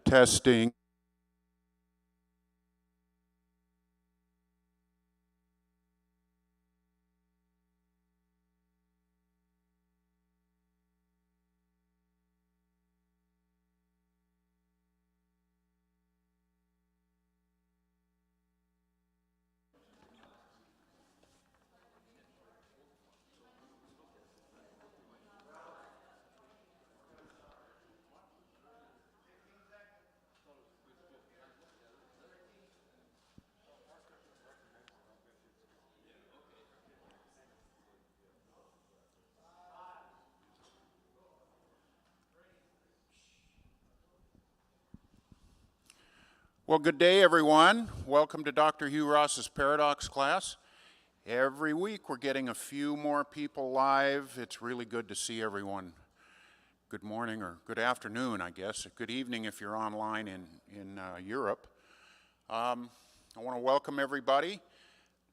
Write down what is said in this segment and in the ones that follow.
Testing. Well, good day, everyone. Welcome to Dr. Hugh Ross's Paradox class. Every week we're getting a few more people live. It's really good to see everyone. Good morning or good afternoon, I guess. Good evening if you're online in Europe. I want to welcome everybody.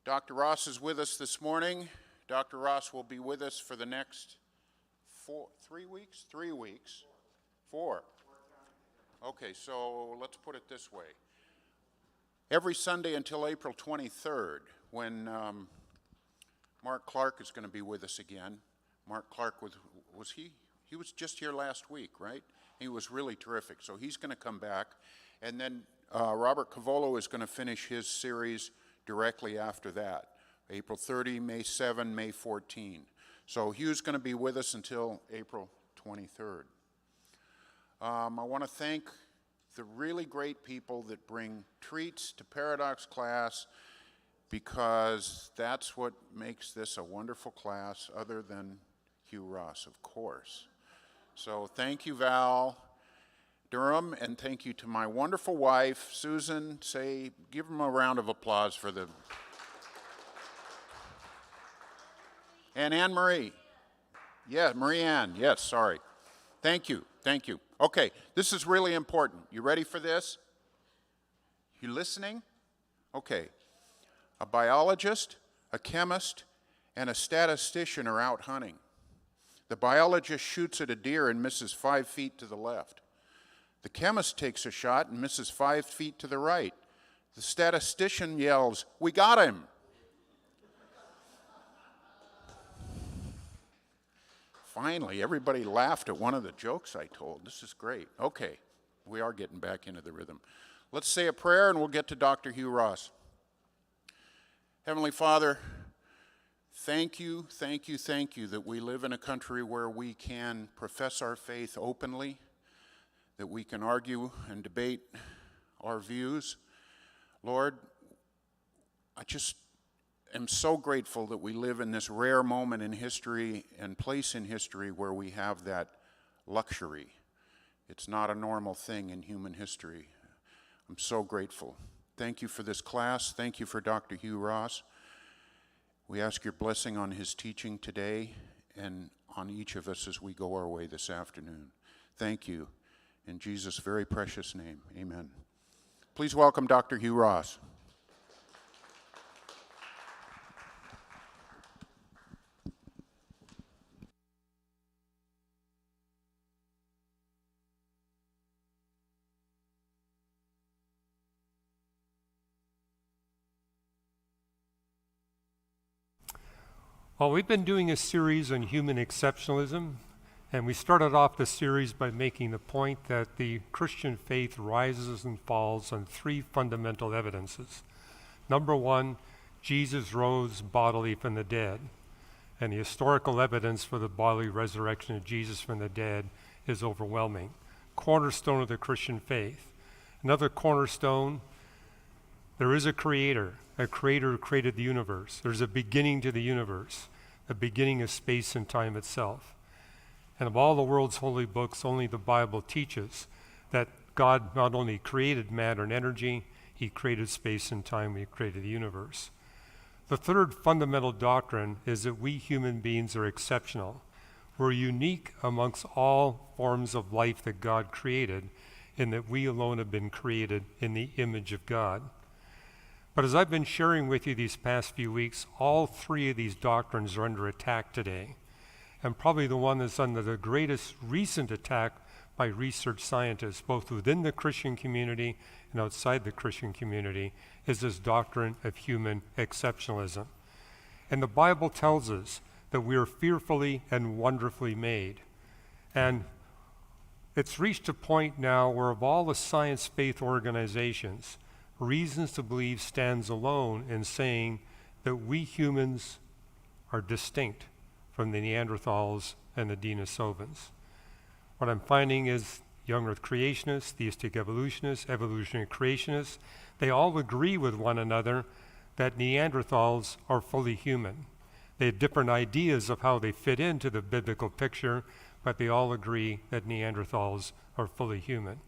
Dr. Ross is with us this morning. Dr. Ross will be with us for the next 3 weeks? 3 weeks? 4. Okay, so let's put it this way. Every Sunday until April 23rd, when Mark Clark is going to be with us again. Mark Clark, was he? He was just here last week, right? He was really terrific, so he's going to come back. And then Robert Cavolo is going to finish his series directly after that. April 30, May 7, May 14. So Hugh's going to be with us until April 23rd. I want to thank the really great people that bring treats to Paradox class, because that's what makes this a wonderful class, other than Hugh Ross, of course. So thank you, Val Durham, and thank you to my wonderful wife, Susan. Give them a round of applause for the... And Anne-Marie. Yeah, Marie-Anne, yes, sorry. Thank you. Okay, this is really important. You ready for this? You listening? Okay. A biologist, a chemist, and a statistician are out hunting. The biologist shoots at a deer and misses 5 feet to the left. The chemist takes a shot and misses 5 feet to the right. The statistician yells, "We got him!" Finally, everybody laughed at one of the jokes I told. This is great. Okay, we are getting back into the rhythm. Let's say a prayer and we'll get to Dr. Hugh Ross. Heavenly Father, thank you that we live in a country where we can profess our faith openly, that we can argue and debate our views. Lord, I just am so grateful that we live in this rare moment in history and place in history where we have that luxury. It's not a normal thing in human history. I'm so grateful. Thank you for this class. Thank you for Dr. Hugh Ross. We ask your blessing on his teaching today and on each of us as we go our way this afternoon. Thank you. In Jesus' very precious name, amen. Please welcome Dr. Hugh Ross. Well, we've been doing a series on human exceptionalism, and we started off the series by making the point that the Christian faith rises and falls on 3 fundamental evidences. Number 1, Jesus rose bodily from the dead, and the historical evidence for the bodily resurrection of Jesus from the dead is overwhelming. Cornerstone of the Christian faith. Another cornerstone, there is a creator who created the universe. There's a beginning to the universe, a beginning of space and time itself. And of all the world's holy books, only the Bible teaches that God not only created matter and energy, he created space and time, he created the universe. The third fundamental doctrine is that we human beings are exceptional. We're unique amongst all forms of life that God created, in that we alone have been created in the image of God. But as I've been sharing with you these past few weeks, all 3 of these doctrines are under attack today. And probably the one that's under the greatest recent attack by research scientists, both within the Christian community and outside the Christian community, is this doctrine of human exceptionalism. And the Bible tells us that we are fearfully and wonderfully made. And it's reached a point now where of all the science faith organizations, Reasons to Believe stands alone in saying that we humans are distinct from the Neanderthals and the Denisovans. What I'm finding is young earth creationists, theistic evolutionists, evolutionary creationists, they all agree with one another that Neanderthals are fully human. They have different ideas of how they fit into the biblical picture, but they all agree that Neanderthals are fully human.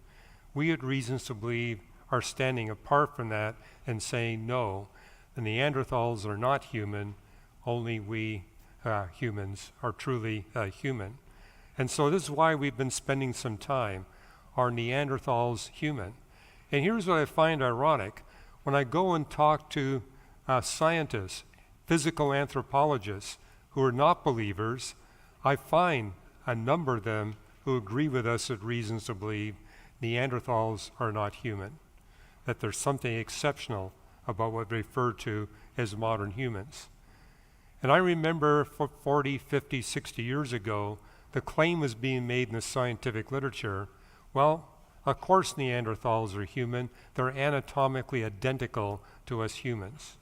We at Reasons to Believe are standing apart from that and saying, no, the Neanderthals are not human, only we humans are truly human. And so this is why we've been spending some time. Are Neanderthals human? And here's what I find ironic. When I go and talk to scientists, physical anthropologists who are not believers, I find a number of them who agree with us at Reasons to Believe Neanderthals are not human, that there's something exceptional about what we refer to as modern humans. And I remember 40, 50, 60 years ago, the claim was being made in the scientific literature, well, of course Neanderthals are human, they're anatomically identical to us humans.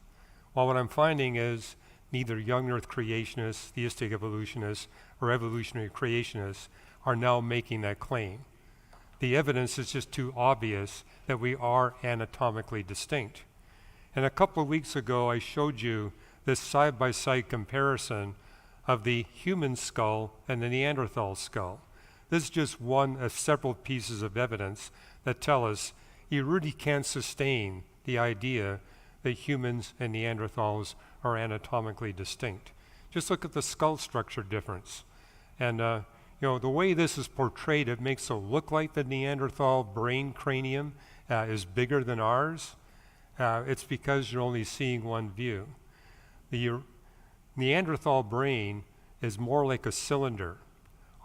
Well, what I'm finding is neither young earth creationists, theistic evolutionists, or evolutionary creationists are now making that claim. The evidence is just too obvious that we are anatomically distinct. And a couple of weeks ago, I showed you this side-by-side comparison of the human skull and the Neanderthal skull. This is just one of several pieces of evidence that tell us you really can't sustain the idea that humans and Neanderthals are anatomically distinct. Just look at the skull structure difference. And the way this is portrayed, it makes it look like the Neanderthal brain cranium is bigger than ours. It's because you're only seeing one view. The Neanderthal brain is more like a cylinder.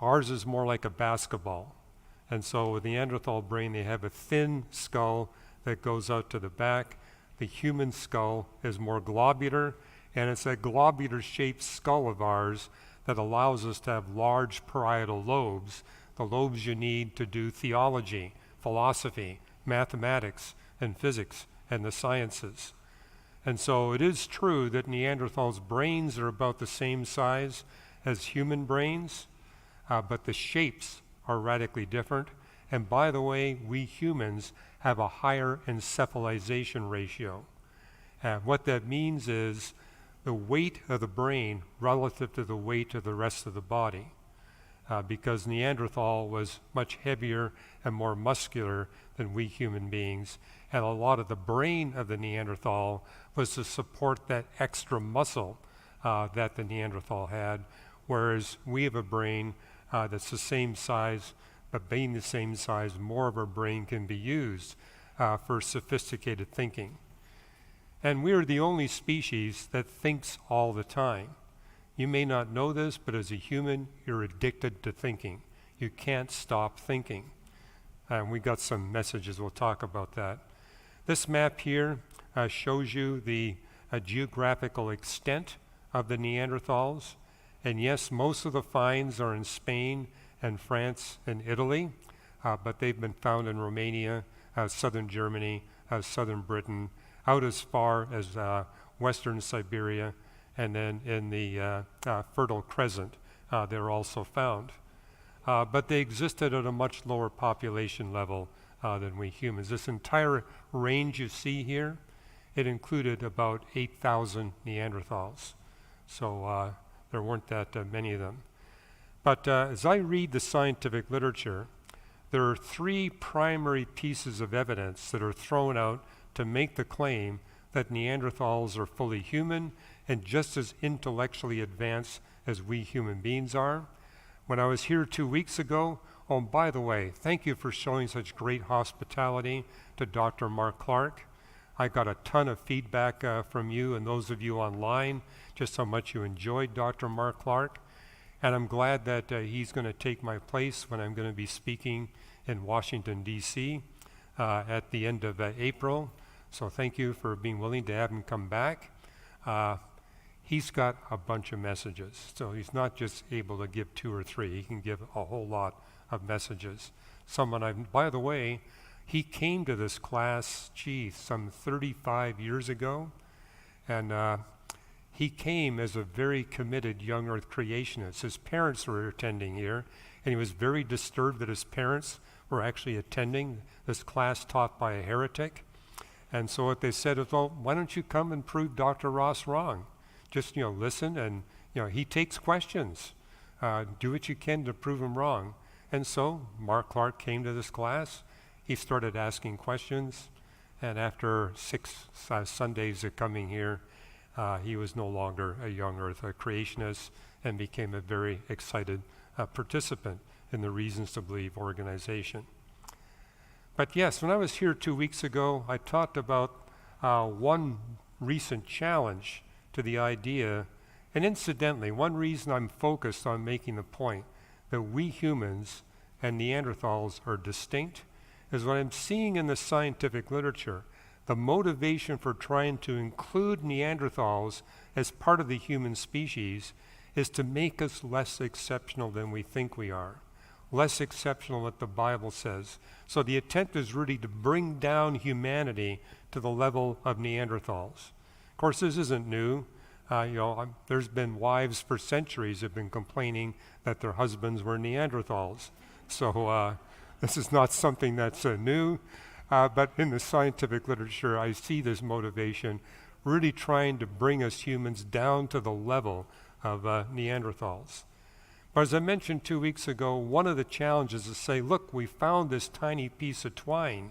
Ours is more like a basketball. And so with the Neanderthal brain, they have a thin skull that goes out to the back. The human skull is more globular, and it's that globular-shaped skull of ours that allows us to have large parietal lobes, the lobes you need to do theology, philosophy, mathematics, and physics, and the sciences. And so it is true that Neanderthals' brains are about the same size as human brains, but the shapes are radically different. And by the way, we humans have a higher encephalization ratio. What that means is the weight of the brain relative to the weight of the rest of the body, because Neanderthal was much heavier and more muscular than we human beings, and a lot of the brain of the Neanderthal was to support that extra muscle that the Neanderthal had, whereas we have a brain that's the same size, but being the same size, more of our brain can be used for sophisticated thinking. And we are the only species that thinks all the time. You may not know this, but as a human, you're addicted to thinking. You can't stop thinking. And we got some messages, we'll talk about that. This map here shows you the geographical extent of the Neanderthals. And yes, most of the finds are in Spain and France and Italy, but they've been found in Romania, southern Germany, southern Britain, out as far as western Siberia, and then in the Fertile Crescent, they're also found. But they existed at a much lower population level than we humans. This entire range you see here, it included about 8,000 Neanderthals. So there weren't that many of them. But as I read the scientific literature, there are three primary pieces of evidence that are thrown out to make the claim that Neanderthals are fully human and just as intellectually advanced as we human beings are. When I was here 2 weeks ago, oh, by the way, thank you for showing such great hospitality to Dr. Mark Clark. I got a ton of feedback from you and those of you online, just how much you enjoyed Dr. Mark Clark. And I'm glad that he's going to take my place when I'm going to be speaking in Washington, D.C. At the end of April. So thank you for being willing to have him come back. He's got a bunch of messages. So he's not just able to give 2 or 3. He can give a whole lot of messages. By the way, he came to this class, some 35 years ago. And he came as a very committed young earth creationist. His parents were attending here, and he was very disturbed that his parents were actually attending this class taught by a heretic. And so what they said is, well, why don't you come and prove Dr. Ross wrong? Just, listen, and, he takes questions. Do what you can to prove him wrong. And so Mark Clark came to this class. He started asking questions, and after 6 Sundays of coming here, he was no longer a young earth creationist and became a very excited participant in the Reasons to Believe organization. But yes, when I was here 2 weeks ago, I talked about one recent challenge to the idea, and incidentally, one reason I'm focused on making the point that we humans and Neanderthals are distinct is what I'm seeing in the scientific literature. The motivation for trying to include Neanderthals as part of the human species is to make us less exceptional than we think we are, less exceptional than what the Bible says. So the attempt is really to bring down humanity to the level of Neanderthals. Of course, this isn't new. There's been wives for centuries have been complaining that their husbands were Neanderthals. So this is not something that's new. But in the scientific literature, I see this motivation really trying to bring us humans down to the level of Neanderthals. But as I mentioned 2 weeks ago, one of the challenges is to say, look, we found this tiny piece of twine,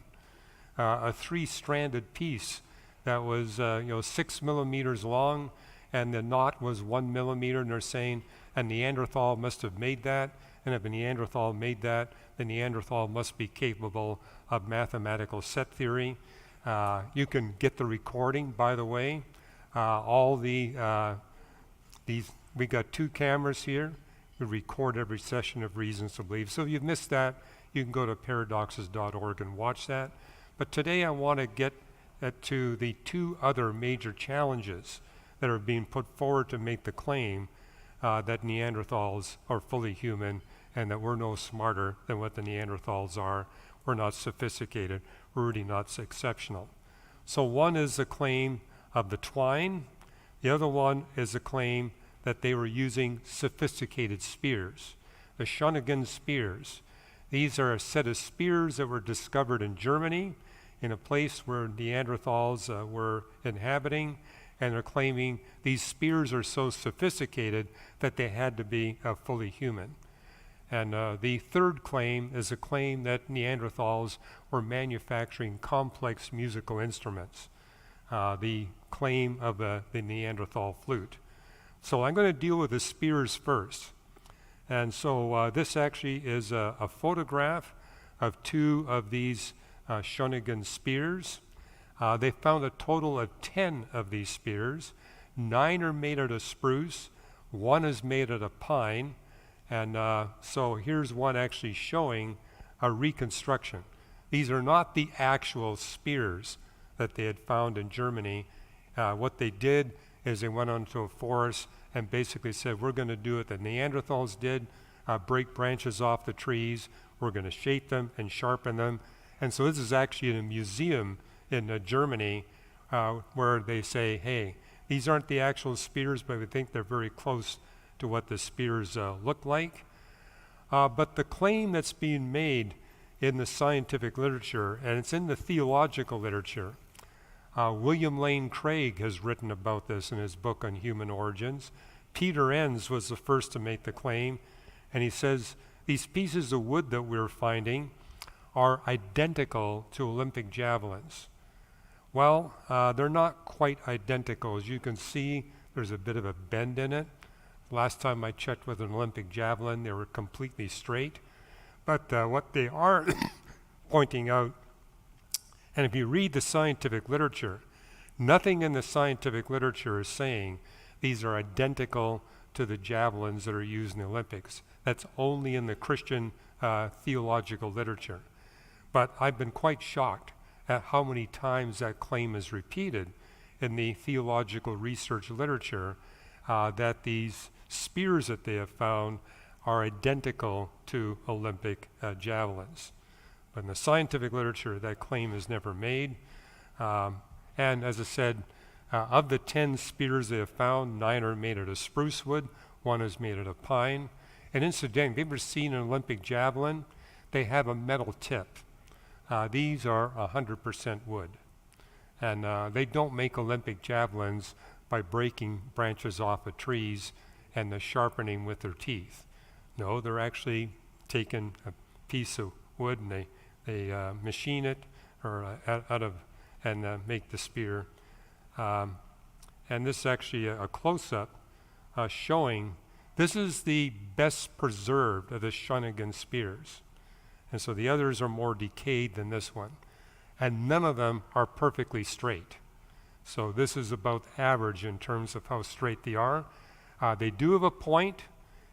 a 3-stranded piece that was 6 millimeters long, and the knot was 1 millimeter, and they're saying a Neanderthal must have made that, and if a Neanderthal made that, the Neanderthal must be capable of mathematical set theory. You can get the recording, by the way. We got 2 cameras here. We record every session of Reasons to Believe. So if you've missed that, you can go to paradoxes.org and watch that. But today I want to get to the 2 other major challenges that are being put forward to make the claim that Neanderthals are fully human and that we're no smarter than what the Neanderthals are. We're not sophisticated. We're really not exceptional. So one is the claim of the twine. The other one is the claim that they were using sophisticated spears, the Schöningen spears. These are a set of spears that were discovered in Germany in a place where Neanderthals were inhabiting, and they're claiming these spears are so sophisticated that they had to be fully human. And the third claim is a claim that Neanderthals were manufacturing complex musical instruments, the claim of the Neanderthal flute. So I'm going to deal with the spears first. And so this actually is a photograph of 2 of these Schöningen spears. They found a total of 10 of these spears. 9 are made out of spruce, 1 is made out of pine, and so here's one actually showing a reconstruction. These are not the actual spears that they had found in Germany. What they did is they went onto a forest and basically said, we're going to do what the Neanderthals did, break branches off the trees, we're going to shape them and sharpen them. And so this is actually in a museum in Germany where they say, hey, these aren't the actual spears, but we think they're very close to what the spears look like. But the claim that's being made in the scientific literature, and it's in the theological literature, William Lane Craig has written about this in his book on human origins. Peter Enns was the first to make the claim, and he says these pieces of wood that we're finding are identical to Olympic javelins. Well, they're not quite identical. As you can see, there's a bit of a bend in it. Last time I checked with an Olympic javelin, they were completely straight. But what they are pointing out, and if you read the scientific literature, nothing in the scientific literature is saying these are identical to the javelins that are used in the Olympics. That's only in the Christian theological literature. But I've been quite shocked at how many times that claim is repeated in the theological research literature, that these spears that they have found are identical to Olympic javelins. But in the scientific literature, that claim is never made. And as I said, of the 10 spears they have found, 9 are made out of spruce wood, 1 is made out of pine. And incidentally, have you ever seen an Olympic javelin? They have a metal tip. These are 100% wood. And they don't make Olympic javelins by breaking branches off of trees and sharpening with their teeth. No, they're actually taking a piece of wood and they machine it or out of and make the spear. And this is actually a close-up showing this is the best preserved of the Schöningen spears. And so the others are more decayed than this one. And none of them are perfectly straight. So this is about average in terms of how straight they are. They do have a point,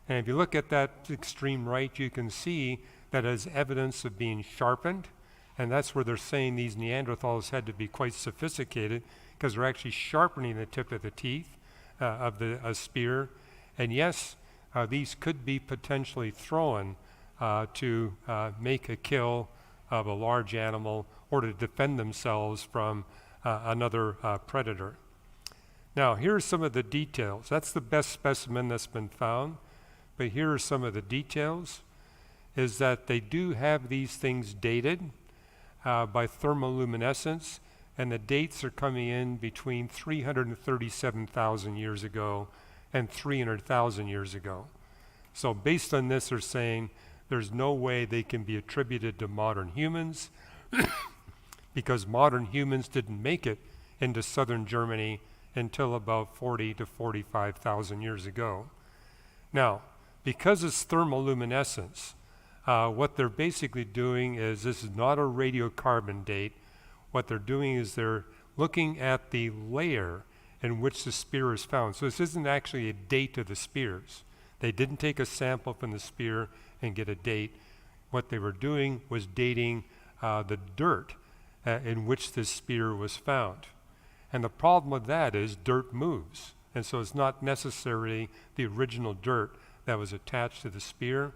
and if you look at that extreme right, you can see that as evidence of being sharpened, and that's where they're saying these Neanderthals had to be quite sophisticated because they're actually sharpening the tip of the teeth of the spear. And yes, these could be potentially thrown to make a kill of a large animal or to defend themselves from another predator. Now, here are some of the details. That's the best specimen that's been found, but here are some of the details, is that they do have these things dated by thermoluminescence, and the dates are coming in between 337,000 years ago and 300,000 years ago. So based on this, they're saying there's no way they can be attributed to modern humans because modern humans didn't make it into southern Germany until about 40 to 45,000 years ago. Now, because it's thermoluminescence, what they're basically doing is, this is not a radiocarbon date. What they're doing is they're looking at the layer in which the spear is found. So this isn't actually a date of the spears. They didn't take a sample from the spear and get a date. What they were doing was dating the dirt in which this spear was found. And the problem with that is dirt moves. And so it's not necessarily the original dirt that was attached to the spear.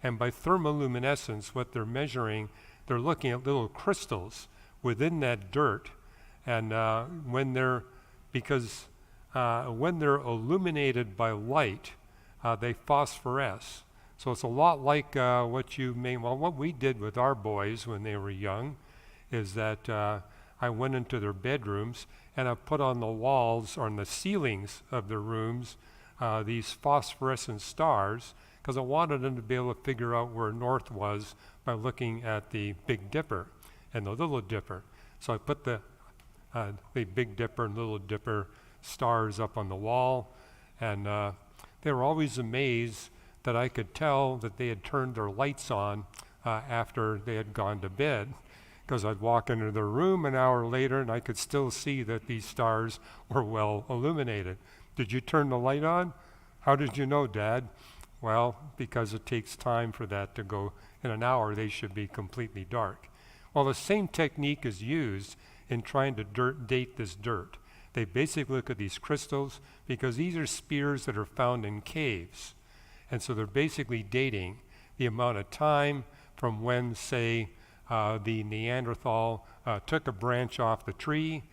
And by thermoluminescence, what they're measuring, they're looking at little crystals within that dirt. And when they're illuminated by light, they phosphoresce. So it's a lot like what we did with our boys when they were young, is that I went into their bedrooms and I put on the walls or on the ceilings of their rooms these phosphorescent stars, because I wanted them to be able to figure out where north was by looking at the Big Dipper and the Little Dipper. So I put the Big Dipper and Little Dipper stars up on the wall, and they were always amazed that I could tell that they had turned their lights on after they had gone to bed, because I'd walk into their room an hour later and I could still see that these stars were well illuminated. Did you turn the light on? How did you know, Dad? Well, because it takes time for that to go. In an hour, they should be completely dark. Well, the same technique is used in trying to date this dirt. They basically look at these crystals because these are spears that are found in caves. And so they're basically dating the amount of time from when, say, the Neanderthal took a branch off the tree,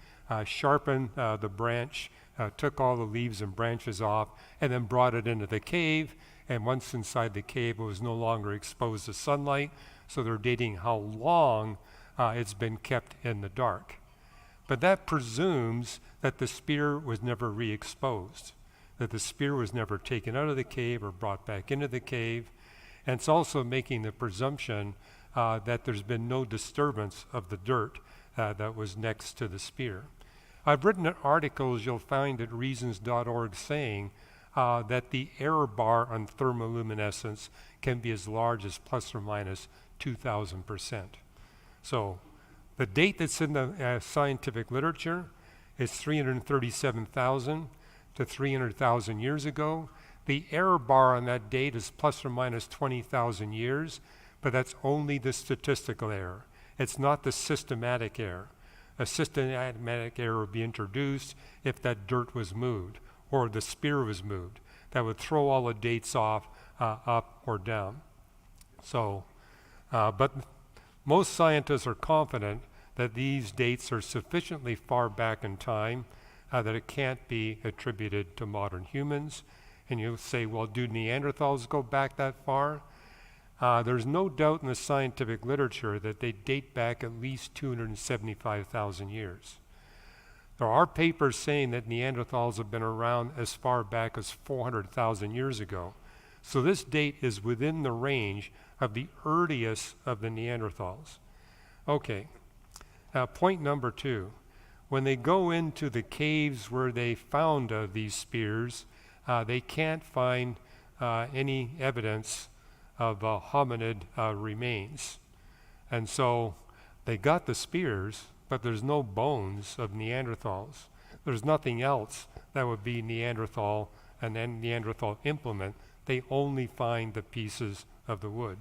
sharpened the branch, took all the leaves and branches off, and then brought it into the cave. And once inside the cave, it was no longer exposed to sunlight. So they're dating how long it's been kept in the dark. But that presumes that the spear was never re-exposed, that the spear was never taken out of the cave or brought back into the cave. And it's also making the presumption that there's been no disturbance of the dirt that was next to the spear. I've written articles you'll find at reasons.org saying that the error bar on thermoluminescence can be as large as plus or minus 2,000%. So the date that's in the scientific literature is 337,000 to 300,000 years ago. The error bar on that date is plus or minus 20,000 years, but that's only the statistical error. It's not the systematic error. A systematic error would be introduced if that dirt was moved or the spear was moved. That would throw all the dates off, up or down. So, but most scientists are confident that these dates are sufficiently far back in time that it can't be attributed to modern humans. And you'll say, well, do Neanderthals go back that far? There's no doubt in the scientific literature that they date back at least 275,000 years. There are papers saying that Neanderthals have been around as far back as 400,000 years ago. So this date is within the range of the earliest of the Neanderthals. Okay, point number 2. When they go into the caves where they found these spears, they can't find any evidence of hominid remains. And so they got the spears, but there's no bones of Neanderthals. There's nothing else that would be Neanderthal and then Neanderthal implement. They only find the pieces of the wood.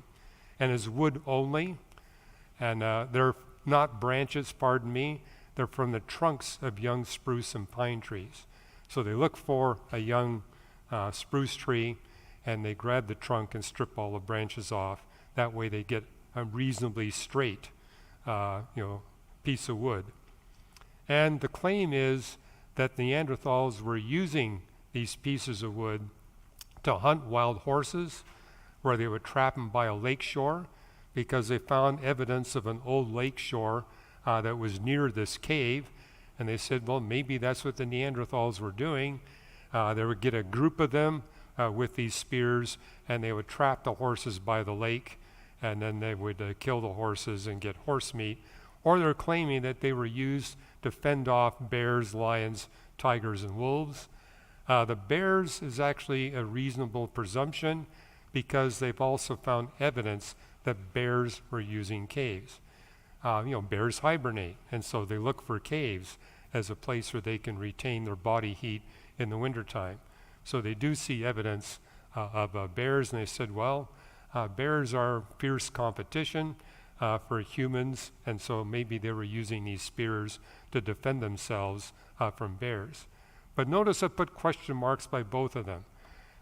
And it's wood only, and they're not branches, pardon me, they're from the trunks of young spruce and pine trees. So they look for a young spruce tree, and they grab the trunk and strip all the branches off. That way they get a reasonably straight piece of wood. And the claim is that Neanderthals were using these pieces of wood to hunt wild horses, where they would trap them by a lake shore, because they found evidence of an old lake shore that was near this cave. And they said, well, maybe that's what the Neanderthals were doing. They would get a group of them with these spears, and they would trap the horses by the lake, and then they would kill the horses and get horse meat. Or they're claiming that they were used to fend off bears, lions, tigers, and wolves. The bears is actually a reasonable presumption, because they've also found evidence that bears were using caves. Bears hibernate, and so they look for caves as a place where they can retain their body heat in the wintertime. So they do see evidence of bears, and they said, well, bears are fierce competition for humans, and so maybe they were using these spears to defend themselves from bears. But notice I put question marks by both of them.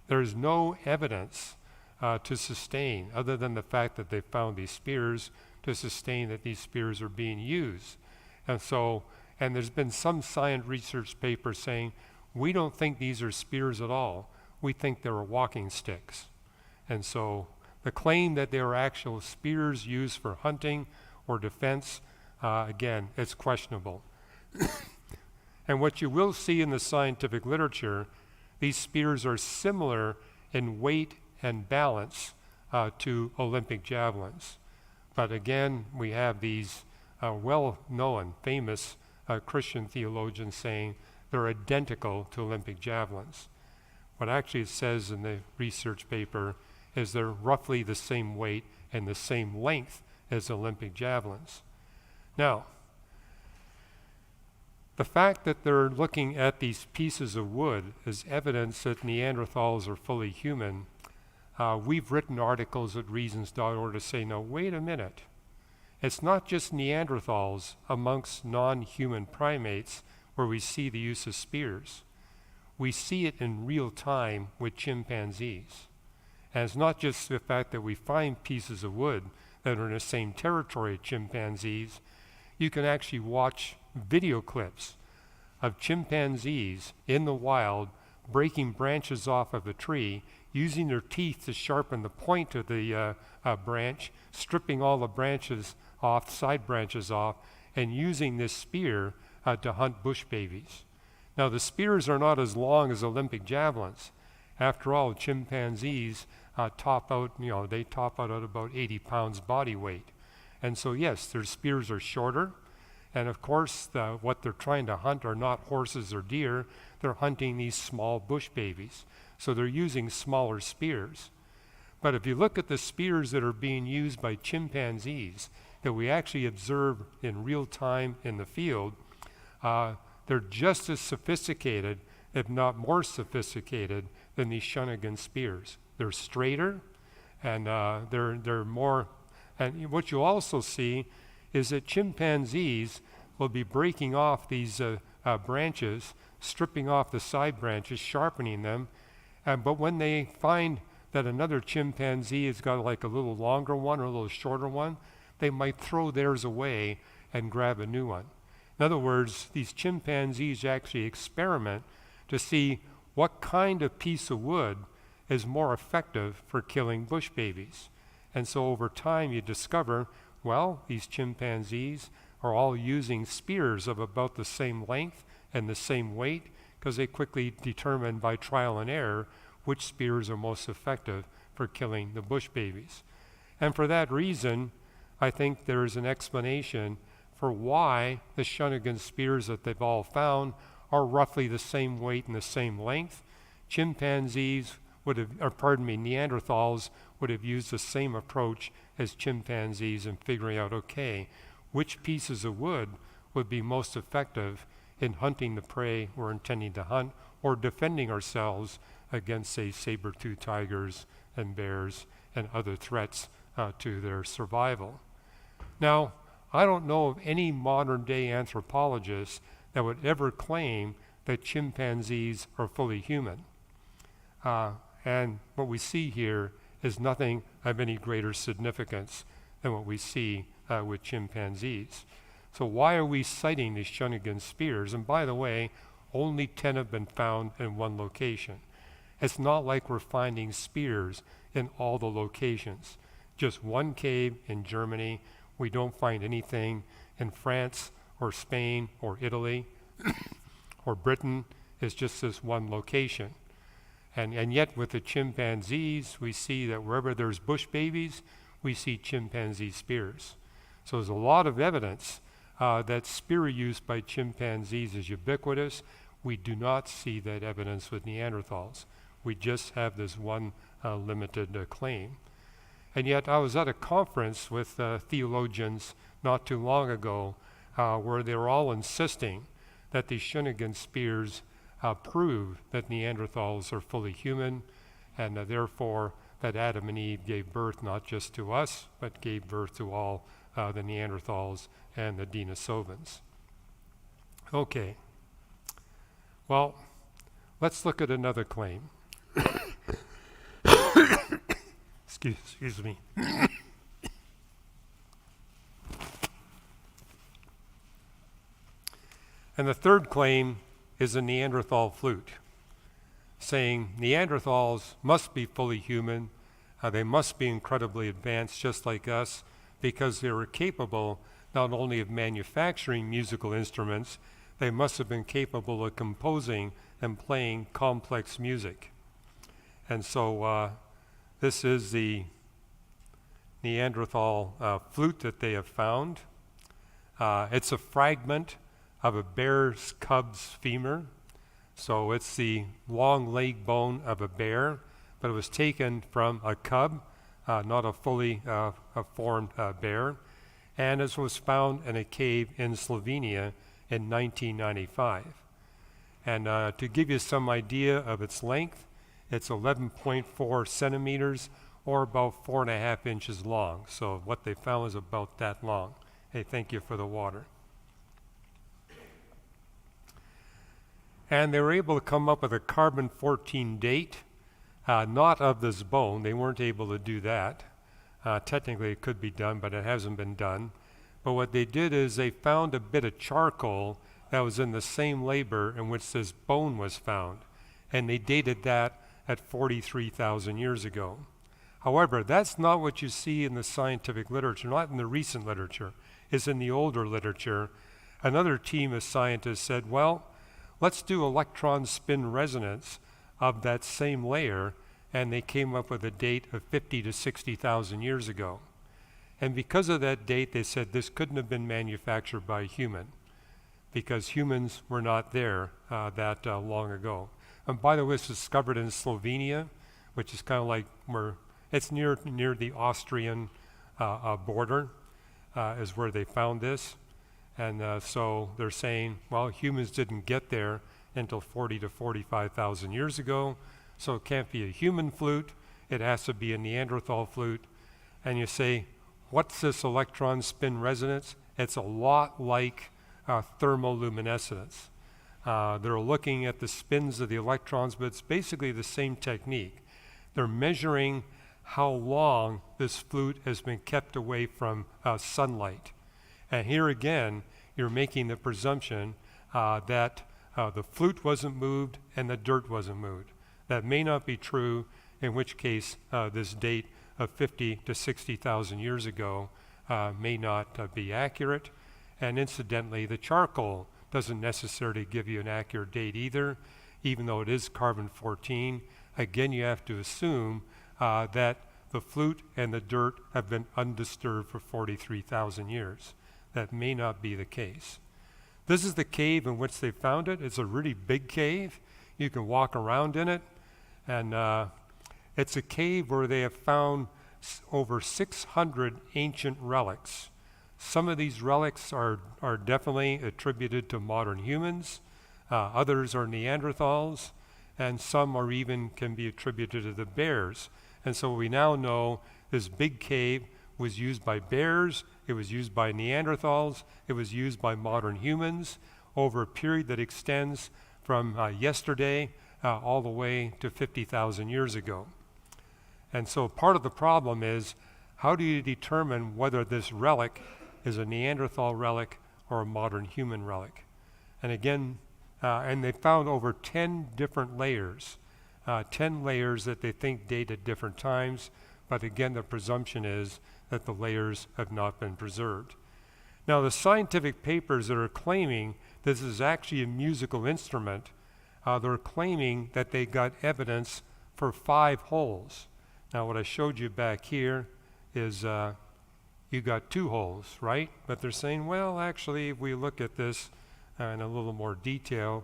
There's no evidence to sustain, other than the fact that they found these spears, to sustain that these spears are being used. And there's been some science research papers saying, we don't think these are spears at all. We think they were walking sticks. And so the claim that they were actual spears used for hunting or defense, again, it's questionable. And what you will see in the scientific literature, these spears are similar in weight and balance to Olympic javelins. But again, we have these well-known, famous Christian theologians saying they're identical to Olympic javelins. What actually it says in the research paper is they're roughly the same weight and the same length as Olympic javelins. Now, the fact that they're looking at these pieces of wood is evidence that Neanderthals are fully human. We've written articles at reasons.org to say, no, wait a minute. It's not just Neanderthals amongst non-human primates where we see the use of spears. We see it in real time with chimpanzees. And it's not just the fact that we find pieces of wood that are in the same territory as chimpanzees. You can actually watch video clips of chimpanzees in the wild breaking branches off of a tree, using their teeth to sharpen the point of the branch, stripping all the branches off, side branches off, and using this spear to hunt bush babies. Now, the spears are not as long as Olympic javelins. After all, chimpanzees top out at about 80 pounds body weight. And so, yes, their spears are shorter. And of course, what they're trying to hunt are not horses or deer. They're hunting these small bush babies. So they're using smaller spears. But if you look at the spears that are being used by chimpanzees that we actually observe in real time in the field, they're just as sophisticated, if not more sophisticated, than these Schöningen spears. They're straighter, and they're more. And what you also see is that chimpanzees will be breaking off these branches, stripping off the side branches, sharpening them. But when they find that another chimpanzee has got like a little longer one or a little shorter one, they might throw theirs away and grab a new one. In other words, these chimpanzees actually experiment to see what kind of piece of wood is more effective for killing bush babies. And so over time you discover, well, these chimpanzees are all using spears of about the same length and the same weight, because they quickly determine by trial and error which spears are most effective for killing the bush babies. And for that reason, I think there is an explanation for why the Schöningen spears that they've all found are roughly the same weight and the same length. Chimpanzees would have, or pardon me, Neanderthals would have used the same approach as chimpanzees in figuring out, okay, which pieces of wood would be most effective in hunting the prey we're intending to hunt, or defending ourselves against, say, saber-toothed tigers and bears and other threats to their survival. Now, I don't know of any modern-day anthropologist that would ever claim that chimpanzees are fully human. And what we see here is nothing of any greater significance than what we see with chimpanzees. So why are we citing these Schöningen spears? And by the way, only 10 have been found in one location. It's not like we're finding spears in all the locations. Just one cave in Germany. We don't find anything in France or Spain or Italy or Britain. It's just this one location. And yet with the chimpanzees, we see that wherever there's bush babies, we see chimpanzee spears. So there's a lot of evidence that spear use by chimpanzees is ubiquitous. We do not see that evidence with Neanderthals. We just have this one limited claim. And yet I was at a conference with theologians not too long ago where they were all insisting that the Schöningen spears prove that Neanderthals are fully human, and therefore that Adam and Eve gave birth not just to us, but gave birth to all the Neanderthals and the Denisovans. Okay. Well, let's look at another claim. Excuse me. And the third claim is a Neanderthal flute, saying Neanderthals must be fully human, they must be incredibly advanced just like us, because they were capable not only of manufacturing musical instruments, they must have been capable of composing and playing complex music. And so this is the Neanderthal flute that they have found. It's a fragment of a bear's cub's femur. So it's the long leg bone of a bear, but it was taken from a cub, not a fully formed bear. And it was found in a cave in Slovenia in 1995. And to give you some idea of its length, it's 11.4 centimeters or about 4.5 inches long. So what they found was about that long. Hey, thank you for the water. And they were able to come up with a carbon-14 date, not of this bone. They weren't able to do that. Technically it could be done, but it hasn't been done. But what they did is they found a bit of charcoal that was in the same labor in which this bone was found. And they dated that at 43,000 years ago. However, that's not what you see in the scientific literature, not in the recent literature. It's in the older literature. Another team of scientists said, well, let's do electron spin resonance of that same layer, and they came up with a date of 50 to 60,000 years ago. And because of that date, they said this couldn't have been manufactured by a human, because humans were not there that long ago. And by the way, it's discovered in Slovenia, which is kind of like where it's near the Austrian border, is where they found this. And so they're saying, well, humans didn't get there until 40 to 45,000 years ago. So it can't be a human flute. It has to be a Neanderthal flute. And you say, what's this electron spin resonance? It's a lot like thermoluminescence. They're looking at the spins of the electrons, but it's basically the same technique. They're measuring how long this flute has been kept away from sunlight. And here again, you're making the presumption that the flute wasn't moved and the dirt wasn't moved. That may not be true, in which case this date of 50 to 60,000 years ago may not be accurate. And incidentally, the charcoal doesn't necessarily give you an accurate date either, even though it is carbon-14. Again, you have to assume that the flute and the dirt have been undisturbed for 43,000 years. That may not be the case. This is the cave in which they found it. It's a really big cave. You can walk around in it. And it's a cave where they have found over 600 ancient relics. Some of these relics are definitely attributed to modern humans. Others are Neanderthals. And some are even can be attributed to the bears. And so we now know this big cave was used by bears, it was used by Neanderthals, it was used by modern humans over a period that extends from yesterday all the way to 50,000 years ago. And so part of the problem is, how do you determine whether this relic is a Neanderthal relic or a modern human relic? And again, and they found over 10 different layers, 10 layers that they think date at different times, but again, the presumption is that the layers have not been preserved. Now, the scientific papers that are claiming this is actually a musical instrument, they're claiming that they got evidence for 5 holes. Now, what I showed you back here is you got 2 holes, right? But they're saying, well, actually, if we look at this in a little more detail,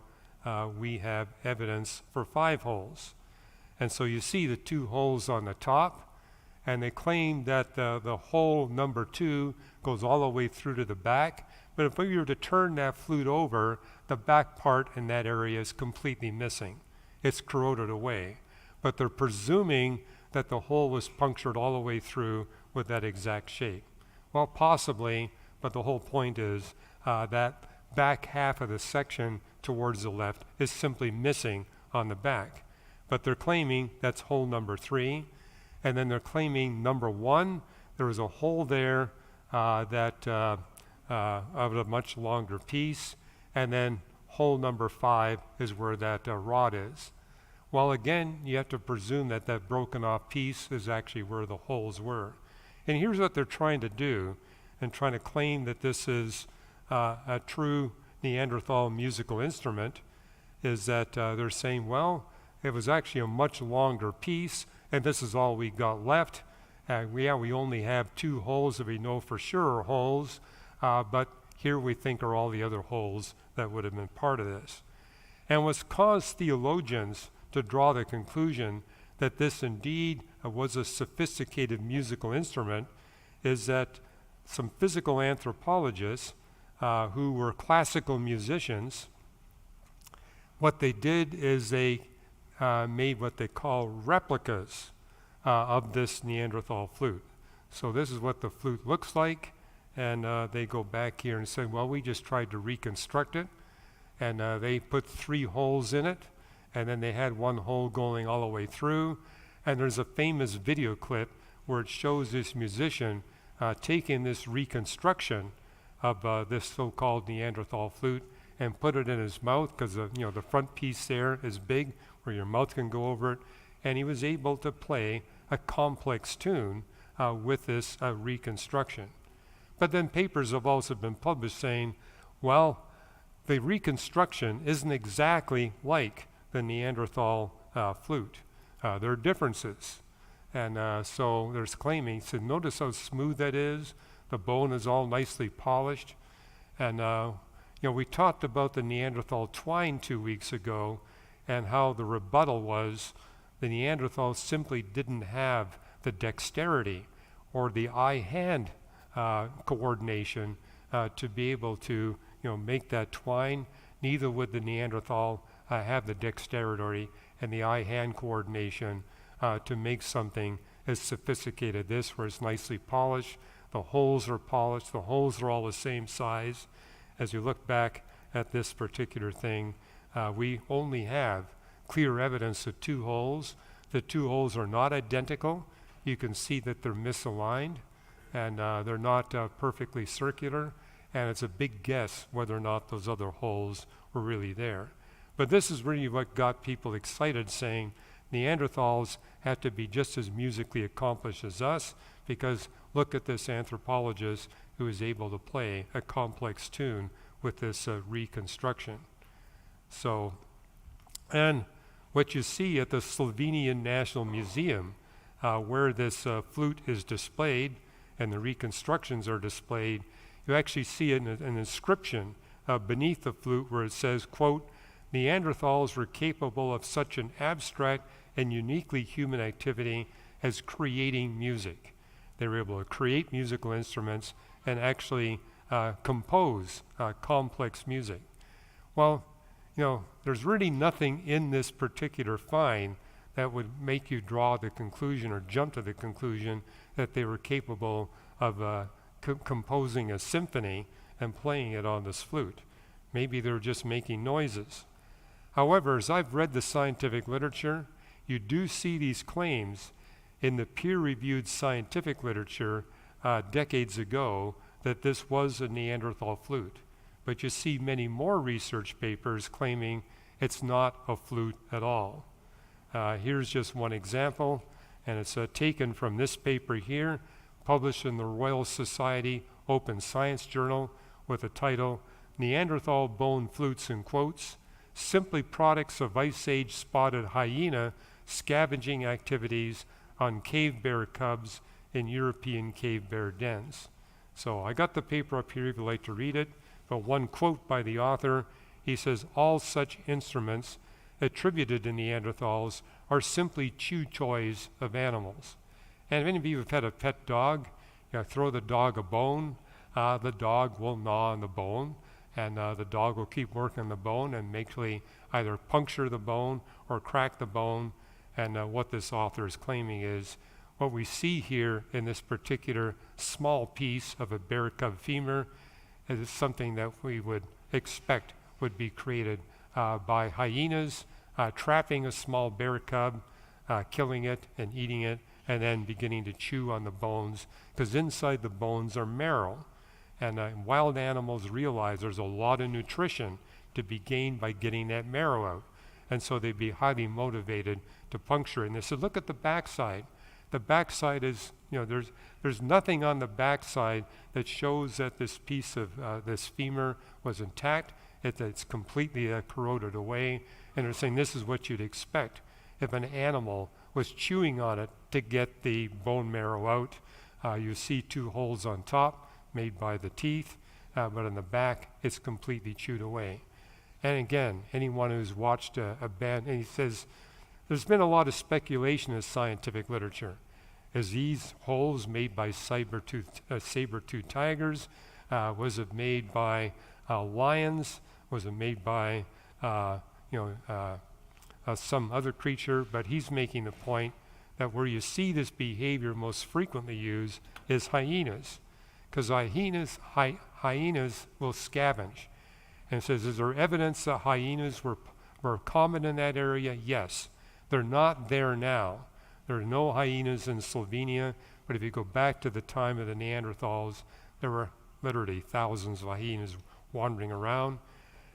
we have evidence for 5 holes. And so you see the 2 holes on the top, and they claim that the hole number 2 goes all the way through to the back. But if we were to turn that flute over, the back part in that area is completely missing. It's corroded away. But they're presuming that the hole was punctured all the way through with that exact shape. Well, possibly, but the whole point is that back half of the section towards the left is simply missing on the back. But they're claiming that's hole number 3. And then they're claiming number 1, there was a hole there that of a much longer piece. And then hole number 5 is where that rod is. Well, again, you have to presume that that broken off piece is actually where the holes were. And here's what they're trying to do, and trying to claim that this is a true Neanderthal musical instrument, is that they're saying, well, it was actually a much longer piece, and this is all we got left. We only have 2 holes that we know for sure are holes, but here we think are all the other holes that would have been part of this. And what's caused theologians to draw the conclusion that this indeed was a sophisticated musical instrument is that some physical anthropologists who were classical musicians, what they did is they made what they call replicas of this Neanderthal flute. So this is what the flute looks like, and they go back here and say, well, we just tried to reconstruct it, and they put 3 holes in it, and then they had 1 hole going all the way through, and there's a famous video clip where it shows this musician taking this reconstruction of this so-called Neanderthal flute and put it in his mouth, because the front piece there is big where your mouth can go over it, and he was able to play a complex tune with this reconstruction. But then papers have also been published saying, well, the reconstruction isn't exactly like the Neanderthal flute. There are differences. And so there's claiming, so notice how smooth that is. The bone is all nicely polished. And we talked about the Neanderthal twine 2 weeks ago, and how the rebuttal was the Neanderthals simply didn't have the dexterity or the eye-hand coordination to be able to make that twine. Neither would the Neanderthal have the dexterity and the eye-hand coordination to make something as sophisticated as this, where it's nicely polished. The holes are polished. The holes are all the same size. As you look back at this particular thing, we only have clear evidence of 2 holes. The 2 holes are not identical. You can see that they're misaligned, and they're not perfectly circular, and it's a big guess whether or not those other holes were really there. But this is really what got people excited, saying Neanderthals had to be just as musically accomplished as us, because look at this anthropologist who is able to play a complex tune with this reconstruction. So, and what you see at the Slovenian National Museum, where this flute is displayed and the reconstructions are displayed, you actually see an inscription beneath the flute where it says, quote, Neanderthals were capable of such an abstract and uniquely human activity as creating music. They were able to create musical instruments and actually compose complex music. Well, you know, there's really nothing in this particular find that would make you draw the conclusion or jump to the conclusion that they were capable of composing a symphony and playing it on this flute. Maybe they were just making noises. However, as I've read the scientific literature, you do see these claims in the peer-reviewed scientific literature decades ago that this was a Neanderthal flute. But you see many more research papers claiming it's not a flute at all. Here's just one example, and it's taken from this paper here, published in the Royal Society Open Science Journal with the title, Neanderthal Bone Flutes in Quotes, Simply Products of Ice Age Spotted Hyena Scavenging Activities on Cave Bear Cubs in European Cave Bear Dens. So I got the paper up here if you'd like to read it, but one quote by the author, he says, all such instruments attributed to Neanderthals are simply chew toys of animals. And if any of you have had a pet dog, you know, throw the dog a bone, the dog will gnaw on the bone, and the dog will keep working on the bone and actually either puncture the bone or crack the bone. And what this author is claiming is what we see here in this particular small piece of a bear cub femur is something that we would expect would be created by hyenas trapping a small bear cub, killing it and eating it, and then beginning to chew on the bones, because inside the bones are marrow. And wild animals realize there's a lot of nutrition to be gained by getting that marrow out. And so they'd be highly motivated to puncture it. And they said, look at the backside. The backside is, you know, there's nothing on the backside that shows that this piece of this femur was intact. It's completely corroded away. And they're saying this is what you'd expect if an animal was chewing on it to get the bone marrow out. You see 2 holes on top made by the teeth, but in the back it's completely chewed away. And again, anyone who's watched a band, and he says, there's been a lot of speculation in scientific literature. Is these holes made by saber-toothed tigers? Was it made by lions? Was it made by some other creature? But he's making the point that where you see this behavior most frequently used is hyenas, because hyenas will scavenge. And it says, is there evidence that hyenas were common in that area? Yes. They're not there now. There are no hyenas in Slovenia, but if you go back to the time of the Neanderthals, there were literally thousands of hyenas wandering around.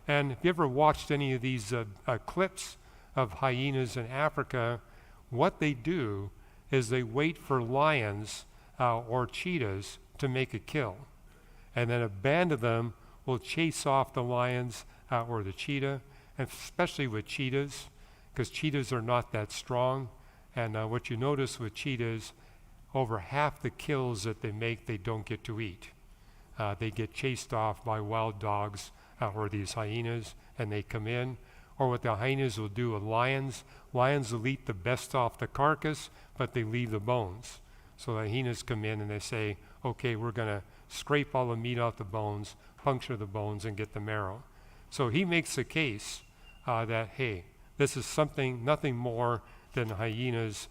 And if you ever watched any of these clips of hyenas in Africa, what they do is they wait for lions or cheetahs to make a kill. And then a band of them will chase off the lions or the cheetah, and especially with cheetahs, because cheetahs are not that strong. And what you notice with cheetahs, over half the kills that they make, they don't get to eat. They get chased off by wild dogs or these hyenas, and they come in. Or what the hyenas will do with lions will eat the best off the carcass, but they leave the bones. So the hyenas come in and they say, okay, we're going to scrape all the meat off the bones, puncture the bones, and get the marrow. So he makes the case that, hey, This is nothing more than hyenas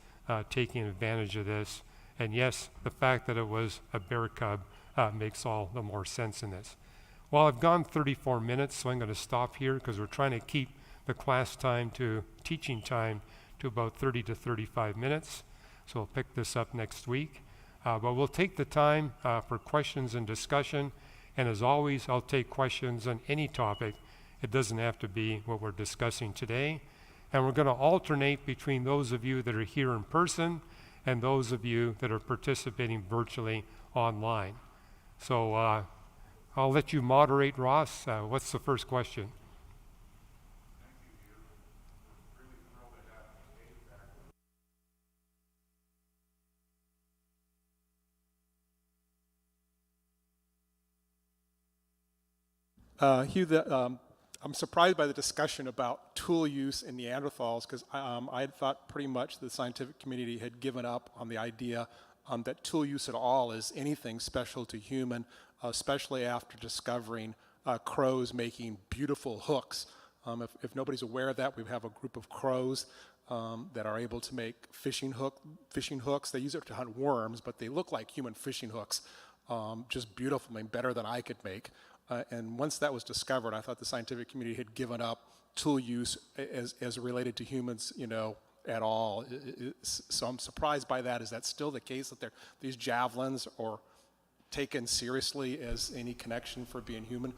taking advantage of this. And yes, the fact that it was a bear cub makes all the more sense in this. Well, I've gone 34 minutes, so I'm going to stop here because we're trying to keep the class time to teaching time to about 30 to 35 minutes. So we'll pick this up next week. But we'll take the time for questions and discussion. And as always, I'll take questions on any topic. It doesn't have to be what we're discussing today. And we're going to alternate between those of you that are here in person and those of you that are participating virtually online. So I'll let you moderate, Ross. What's the first question? Hugh, I'm surprised by the discussion about tool use in Neanderthals because I had thought pretty much the scientific community had given up on the idea that tool use at all is anything special to human, especially after discovering crows making beautiful hooks. If nobody's aware of that, we have a group of crows that are able to make fishing hooks. They use it to hunt worms, but they look like human fishing hooks, just beautiful, I mean, better than I could make. And once that was discovered, I thought the scientific community had given up tool use as related to humans, at all. So I'm surprised by that. Is that still the case that these javelins are taken seriously as any connection for being human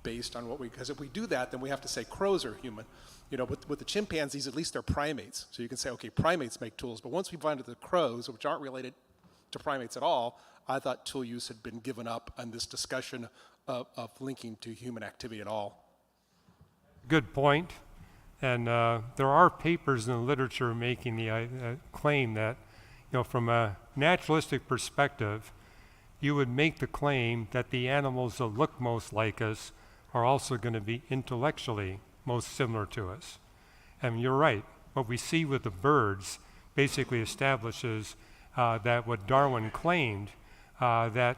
based on because if we do that, then we have to say crows are human. With the chimpanzees, at least they're primates. So you can say, okay, primates make tools. But once we find the crows, which aren't related to primates at all, I thought tool use had been given up on this discussion of linking to human activity at all. Good point. And there are papers in the literature making the claim that, from a naturalistic perspective, you would make the claim that the animals that look most like us are also going to be intellectually most similar to us. And you're right. What we see with the birds basically establishes that what Darwin claimed, that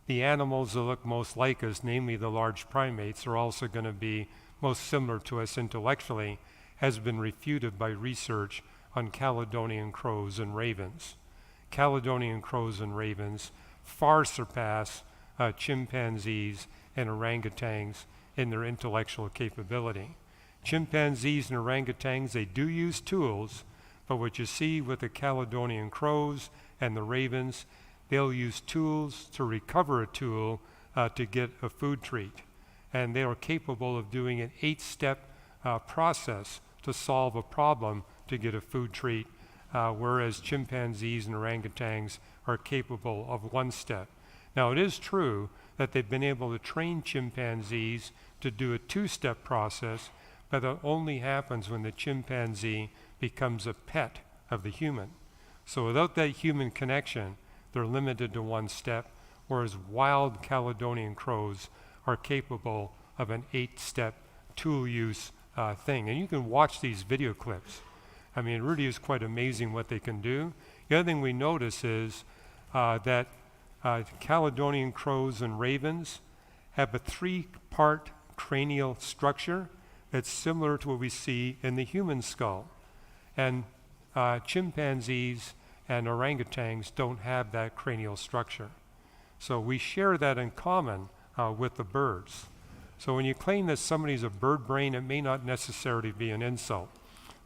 the animals that look most like us, namely the large primates, are also going to be most similar to us intellectually, has been refuted by research on Caledonian crows and ravens. Caledonian crows and ravens far surpass chimpanzees and orangutans in their intellectual capability. Chimpanzees and orangutans, they do use tools, but what you see with the Caledonian crows and the ravens, they'll use tools to recover a tool to get a food treat. And they are capable of doing an 8-step process to solve a problem to get a food treat, whereas chimpanzees and orangutans are capable of 1 step. Now, it is true that they've been able to train chimpanzees to do a 2-step process, but that only happens when the chimpanzee becomes a pet of the human. So without that human connection, they're limited to 1 step, whereas wild Caledonian crows are capable of an 8-step tool use thing. And you can watch these video clips. I mean, it really is quite amazing what they can do. The other thing we notice is that Caledonian crows and ravens have a 3-part cranial structure that's similar to what we see in the human skull. And chimpanzees and orangutans don't have that cranial structure. So we share that in common with the birds. So when you claim that somebody's a bird brain, it may not necessarily be an insult.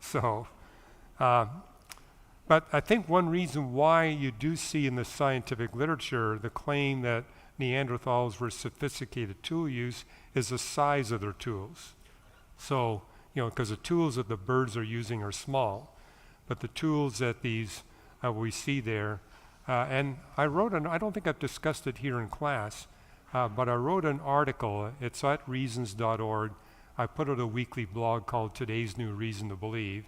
So, but I think one reason why you do see in the scientific literature the claim that Neanderthals were sophisticated tool use is the size of their tools. So, because the tools that the birds are using are small, but the tools that these we see there, and I don't think I've discussed it here in class, but I wrote an article. It's at reasons.org. I put out a weekly blog called Today's New Reason to Believe,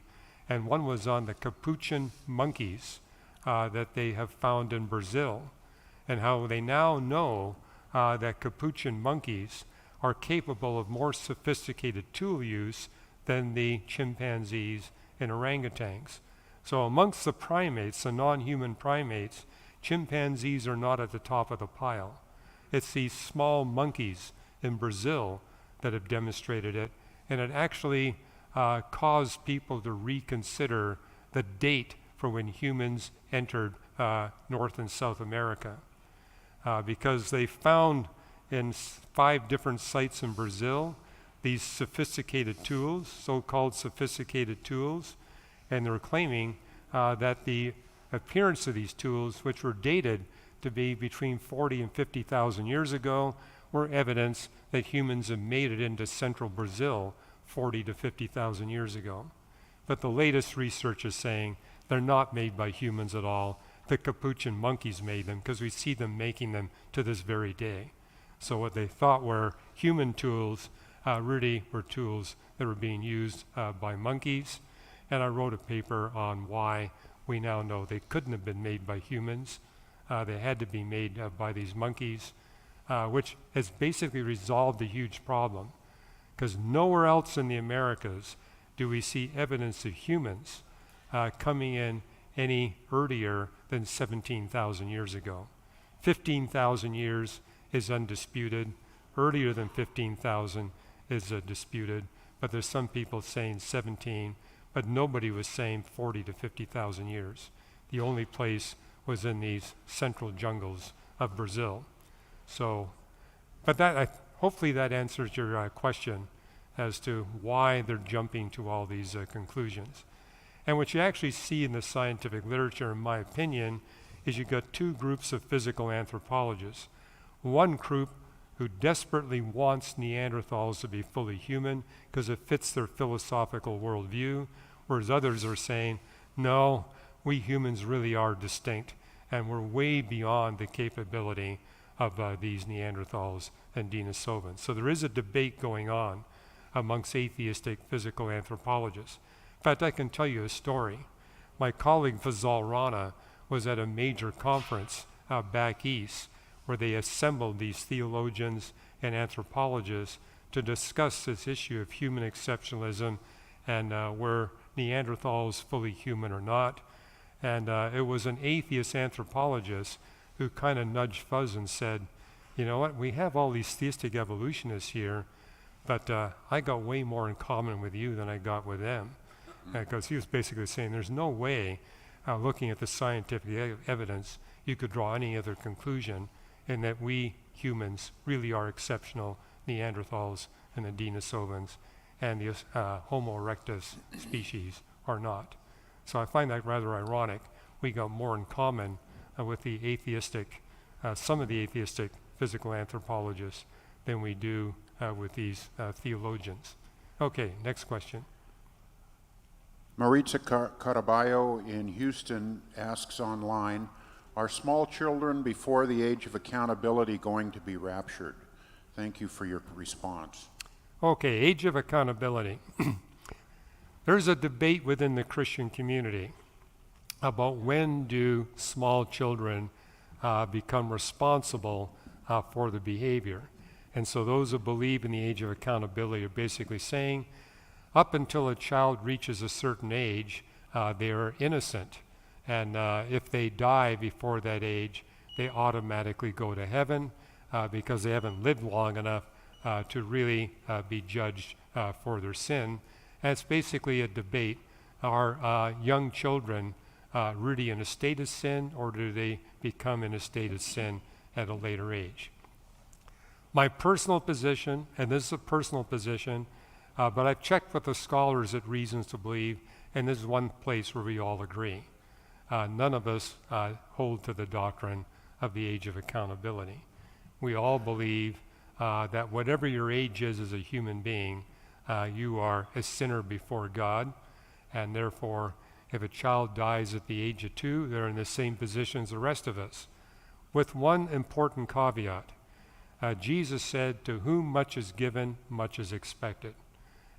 and one was on the capuchin monkeys that they have found in Brazil, and how they now know that capuchin monkeys are capable of more sophisticated tool use than the chimpanzees and orangutans. So amongst the primates, the non-human primates, chimpanzees are not at the top of the pile. It's these small monkeys in Brazil that have demonstrated it, and it actually caused people to reconsider the date for when humans entered North and South America, because they found in 5 different sites in Brazil these sophisticated tools, so-called sophisticated tools, and they were claiming that the appearance of these tools, which were dated to be between 40 and 50,000 years ago, were evidence that humans have made it into central Brazil 40 to 50,000 years ago. But the latest research is saying they're not made by humans at all. The capuchin monkeys made them, because we see them making them to this very day. So what they thought were human tools really were tools that were being used by monkeys. And I wrote a paper on why we now know they couldn't have been made by humans. They had to be made by these monkeys, which has basically resolved a huge problem, because nowhere else in the Americas do we see evidence of humans coming in any earlier than 17,000 years ago. 15,000 years is undisputed. Earlier than 15,000 is disputed, but there's some people saying 17, but nobody was saying 40 to 50,000 years. The only place was in these central jungles of Brazil. So, but that hopefully that answers your question as to why they're jumping to all these conclusions. And what you actually see in the scientific literature, in my opinion, is you've got 2 groups of physical anthropologists. One group who desperately wants Neanderthals to be fully human because it fits their philosophical worldview, whereas others are saying, no, we humans really are distinct, and we're way beyond the capability of these Neanderthals and Denisovans. So there is a debate going on amongst atheistic physical anthropologists. In fact, I can tell you a story. My colleague Fazal Rana was at a major conference back east where they assembled these theologians and anthropologists to discuss this issue of human exceptionalism and were Neanderthals fully human or not. And it was an atheist anthropologist who kind of nudged Fuzz and said, you know what, we have all these theistic evolutionists here, but I got way more in common with you than I got with them. Because he was basically saying there's no way, looking at the scientific evidence, you could draw any other conclusion in that we humans really are exceptional Neanderthals and the Denisovans, and the Homo erectus species are not. So I find that rather ironic. We got more in common with the atheistic, some of the atheistic physical anthropologists than we do with these theologians. Okay, next question. Maritza Caraballo in Houston asks online, are small children before the age of accountability going to be raptured? Thank you for your response. Okay, age of accountability. There's a debate within the Christian community about when do small children become responsible for the behavior. And so those who believe in the age of accountability are basically saying up until a child reaches a certain age, they are innocent. And if they die before that age, they automatically go to heaven because they haven't lived long enough to really be judged for their sin. And it's basically a debate. Are young children really in a state of sin, or do they become in a state of sin at a later age? My personal position, and this is a personal position, but I've checked with the scholars at Reasons to Believe, and this is one place where we all agree. None of us hold to the doctrine of the age of accountability. We all believe that whatever your age is as a human being, you are a sinner before God, and therefore, if a child dies at the age of 2, they're in the same position as the rest of us. With one important caveat. Jesus said, to whom much is given, much is expected.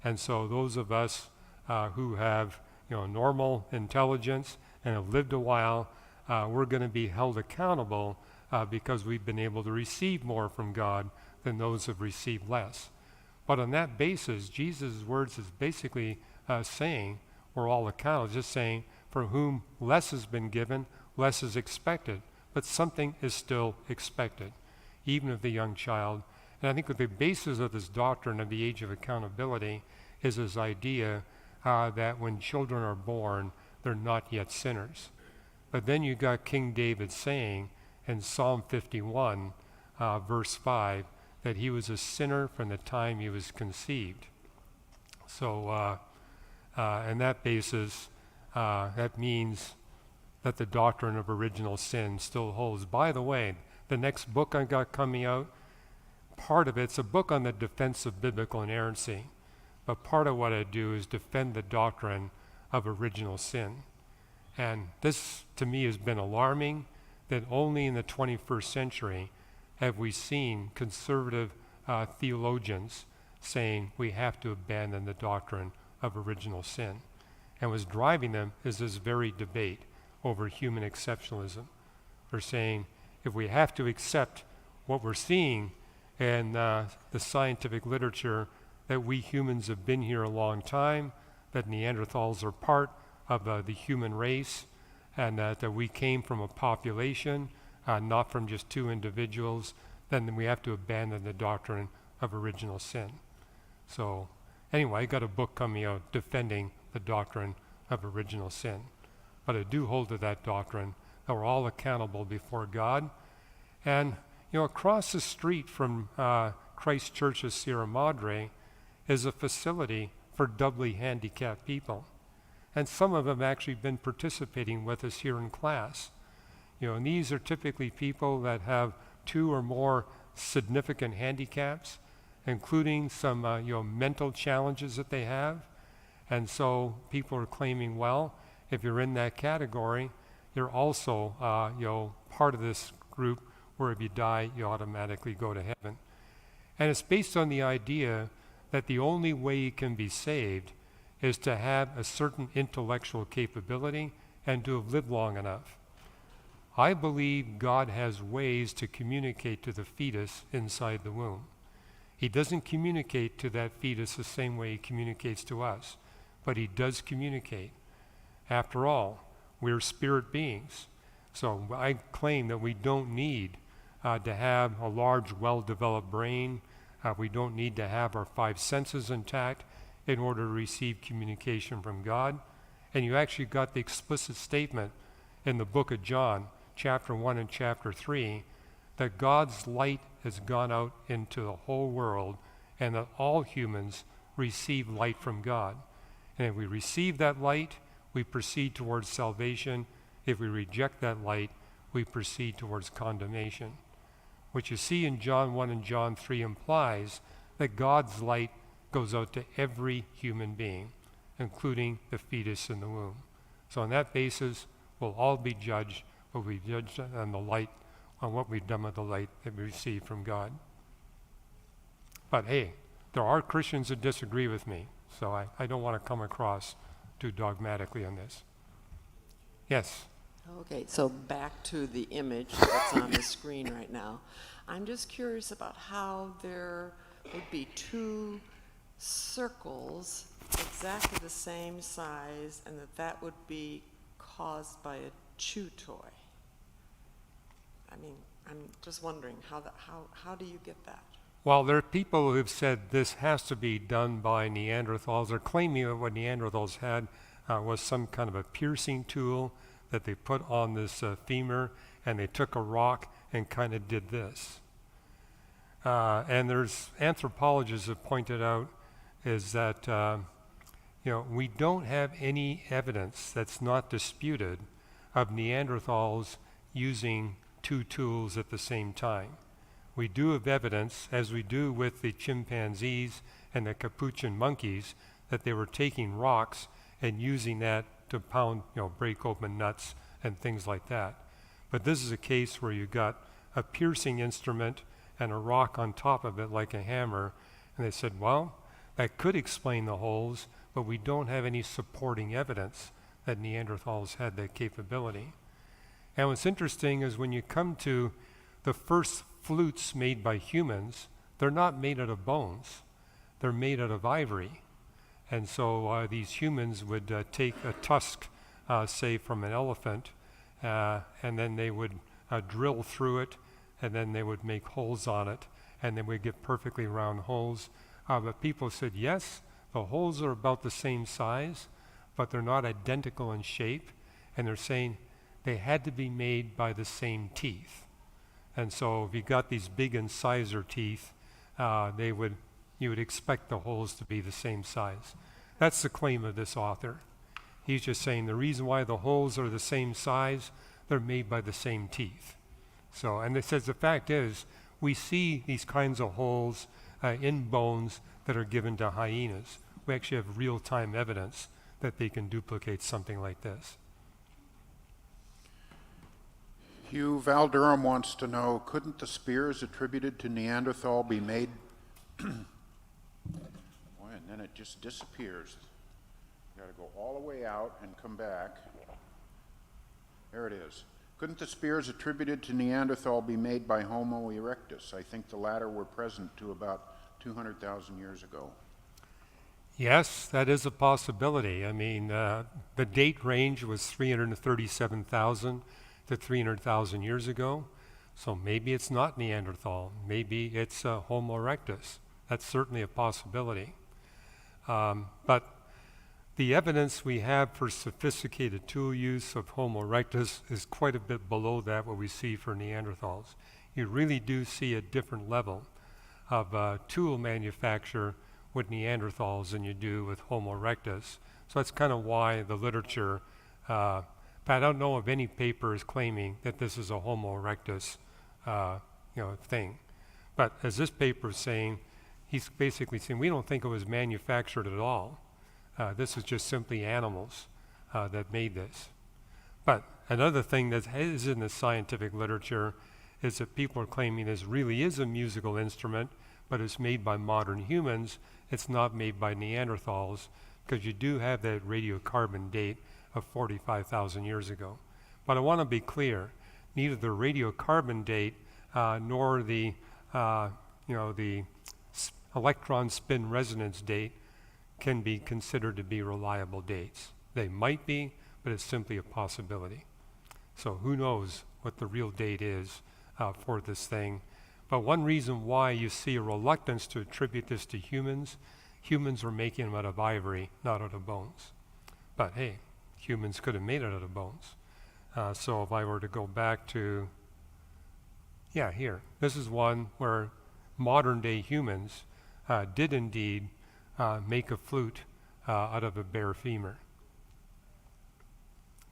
And so those of us who have normal intelligence and have lived a while, we're going to be held accountable because we've been able to receive more from God than those who have received less. But on that basis, Jesus' words is basically saying we're all accountable, just saying for whom less has been given, less is expected. But something is still expected, even of the young child. And I think that the basis of this doctrine of the age of accountability is this idea that when children are born, they're not yet sinners. But then you got King David saying in Psalm 51, verse 5, that he was a sinner from the time he was conceived. So, and that basis, that means that the doctrine of original sin still holds. By the way, the next book I got coming out, part of it's a book on the defense of biblical inerrancy, but part of what I do is defend the doctrine of original sin. And this, to me, has been alarming that only in the 21st century have we seen conservative theologians saying we have to abandon the doctrine of original sin. And what's driving them is this very debate over human exceptionalism. They're saying if we have to accept what we're seeing in the scientific literature, that we humans have been here a long time, that Neanderthals are part of the human race, and that we came from a population, not from just two individuals, then we have to abandon the doctrine of original sin. So anyway, I got a book coming out defending the doctrine of original sin. But I do hold to that doctrine that we're all accountable before God. And, across the street from Christ Church of Sierra Madre is a facility for doubly handicapped people. And some of them have actually been participating with us here in class. And these are typically people that have 2 or more significant handicaps, including some mental challenges that they have. And so people are claiming, well, if you're in that category, you're also part of this group where if you die, you automatically go to heaven. And it's based on the idea that the only way you can be saved is to have a certain intellectual capability and to have lived long enough. I believe God has ways to communicate to the fetus inside the womb. He doesn't communicate to that fetus the same way he communicates to us, but he does communicate. After all, we're spirit beings. So I claim that we don't need to have a large, well-developed brain. We don't need to have our 5 senses intact in order to receive communication from God. And you actually got the explicit statement in the book of John, chapter 1 and chapter 3, that God's light has gone out into the whole world and that all humans receive light from God. And if we receive that light, we proceed towards salvation. If we reject that light, we proceed towards condemnation. What you see in John 1 and John 3 implies that God's light goes out to every human being, including the fetus in the womb. So on that basis, we'll all be judged, but we judge on the light, on what we've done with the light that we received from God. But hey, there are Christians that disagree with me, so I don't want to come across too dogmatically on this. Yes? Okay, so back to the image that's on the screen right now. I'm just curious about how there would be 2 circles exactly the same size and that would be caused by a chew toy. I mean, I'm just wondering how do you get that? Well, there are people who've said this has to be done by Neanderthals. They're claiming that what Neanderthals had was some kind of a piercing tool that they put on this femur, and they took a rock and kind of did this. And there's anthropologists have pointed out is that we don't have any evidence that's not disputed of Neanderthals using 2 tools at the same time. We do have evidence, as we do with the chimpanzees and the capuchin monkeys, that they were taking rocks and using that to pound, break open nuts and things like that. But this is a case where you got a piercing instrument and a rock on top of it like a hammer, and they said, well, that could explain the holes, but we don't have any supporting evidence that Neanderthals had that capability. And what's interesting is when you come to the first flutes made by humans, they're not made out of bones. They're made out of ivory. And so these humans would take a tusk, say from an elephant, and then they would drill through it, and then they would make holes on it, and then we'd get perfectly round holes. But people said, yes, The holes are about the same size, but they're not identical in shape, and they're saying they had to be made by the same teeth. And so if you got these big incisor teeth, you would expect the holes to be the same size. That's the claim of this author. He's just saying the reason why the holes are the same size, they're made by the same teeth. So, and it says the fact is, we see these kinds of holes in bones that are given to hyenas. We actually have real-time evidence that they can duplicate something like this. Hugh Val Durham wants to know, couldn't the spears attributed to Neanderthal be made? Boy, and then it just disappears. You gotta go all the way out and come back. There it is. Couldn't the spears attributed to Neanderthal be made by Homo erectus? I think the latter were present to about 200,000 years ago. Yes, that is a possibility. I mean, the date range was 337,000 to 300,000 years ago. So maybe it's not Neanderthal. Maybe it's Homo erectus. That's certainly a possibility. But the evidence we have for sophisticated tool use of Homo erectus is quite a bit below that what we see for Neanderthals. You really do see a different level of tool manufacture with Neanderthals than you do with Homo erectus. So that's kind of why the literature, but I don't know of any papers claiming that this is a Homo erectus thing. But as this paper is saying, he's basically saying we don't think it was manufactured at all. This is just simply animals that made this. But another thing that is in the scientific literature is that people are claiming this really is a musical instrument, but it's made by modern humans. It's not made by Neanderthals, because you do have that radiocarbon date of 45,000 years ago. But I want to be clear, neither the radiocarbon date nor the electron spin resonance date can be considered to be reliable dates. They might be, but it's simply a possibility. So who knows what the real date is for this thing. But one reason why you see a reluctance to attribute this to humans are making them out of ivory, not out of bones. But hey, humans could have made it out of bones. So if I were to go back to, here, this is one where modern day humans did indeed make a flute out of a bare femur.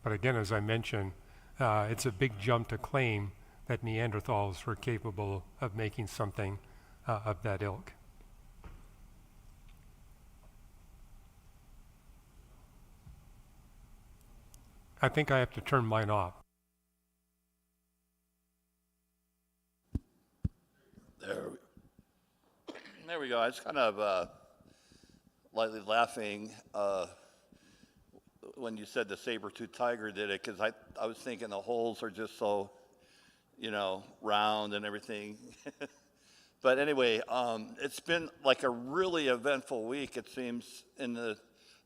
But again, as I mentioned, it's a big jump to claim that Neanderthals were capable of making something of that ilk. I think I have to turn mine off. There we go. I was kind of lightly laughing when you said the saber-toothed tiger did it, because I was thinking the holes are just so, round and everything. But anyway, it's been like a really eventful week, it seems, in the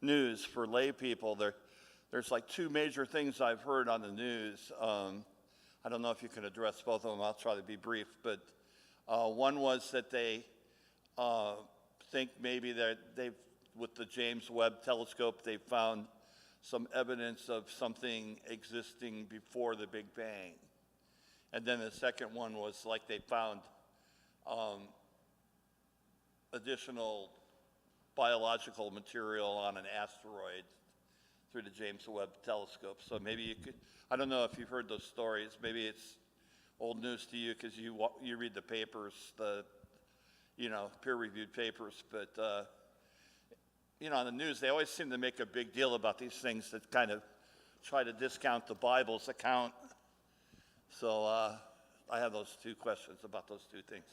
news for lay people. There's like two major things I've heard on the news. I don't know if you can address both of them. I'll try to be brief. But one was that they think maybe that with the James Webb telescope, they found some evidence of something existing before the Big Bang. And then the second one was like they found additional biological material on an asteroid through the James Webb telescope. So maybe you could, I don't know if you've heard those stories. Maybe it's old news to you because you read the papers, the peer-reviewed papers. But on the news, they always seem to make a big deal about these things that kind of try to discount the Bible's account. So I have those two questions about those two things.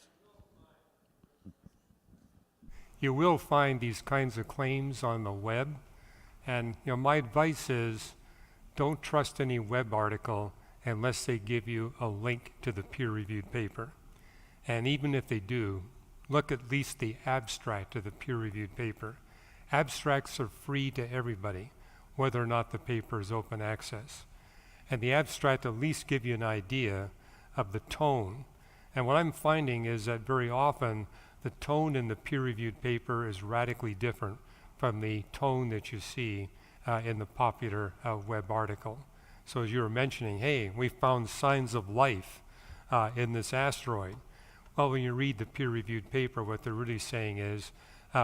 You will find these kinds of claims on the web. And my advice is don't trust any web article unless they give you a link to the peer-reviewed paper. And even if they do, look at least the abstract of the peer-reviewed paper. Abstracts are free to everybody, whether or not the paper is open access. And the abstract at least give you an idea of the tone. And what I'm finding is that very often the tone in the peer-reviewed paper is radically different from the tone that you see in the popular Webb article. So as you were mentioning, hey, we found signs of life in this asteroid. Well, when you read the peer-reviewed paper, what they're really saying is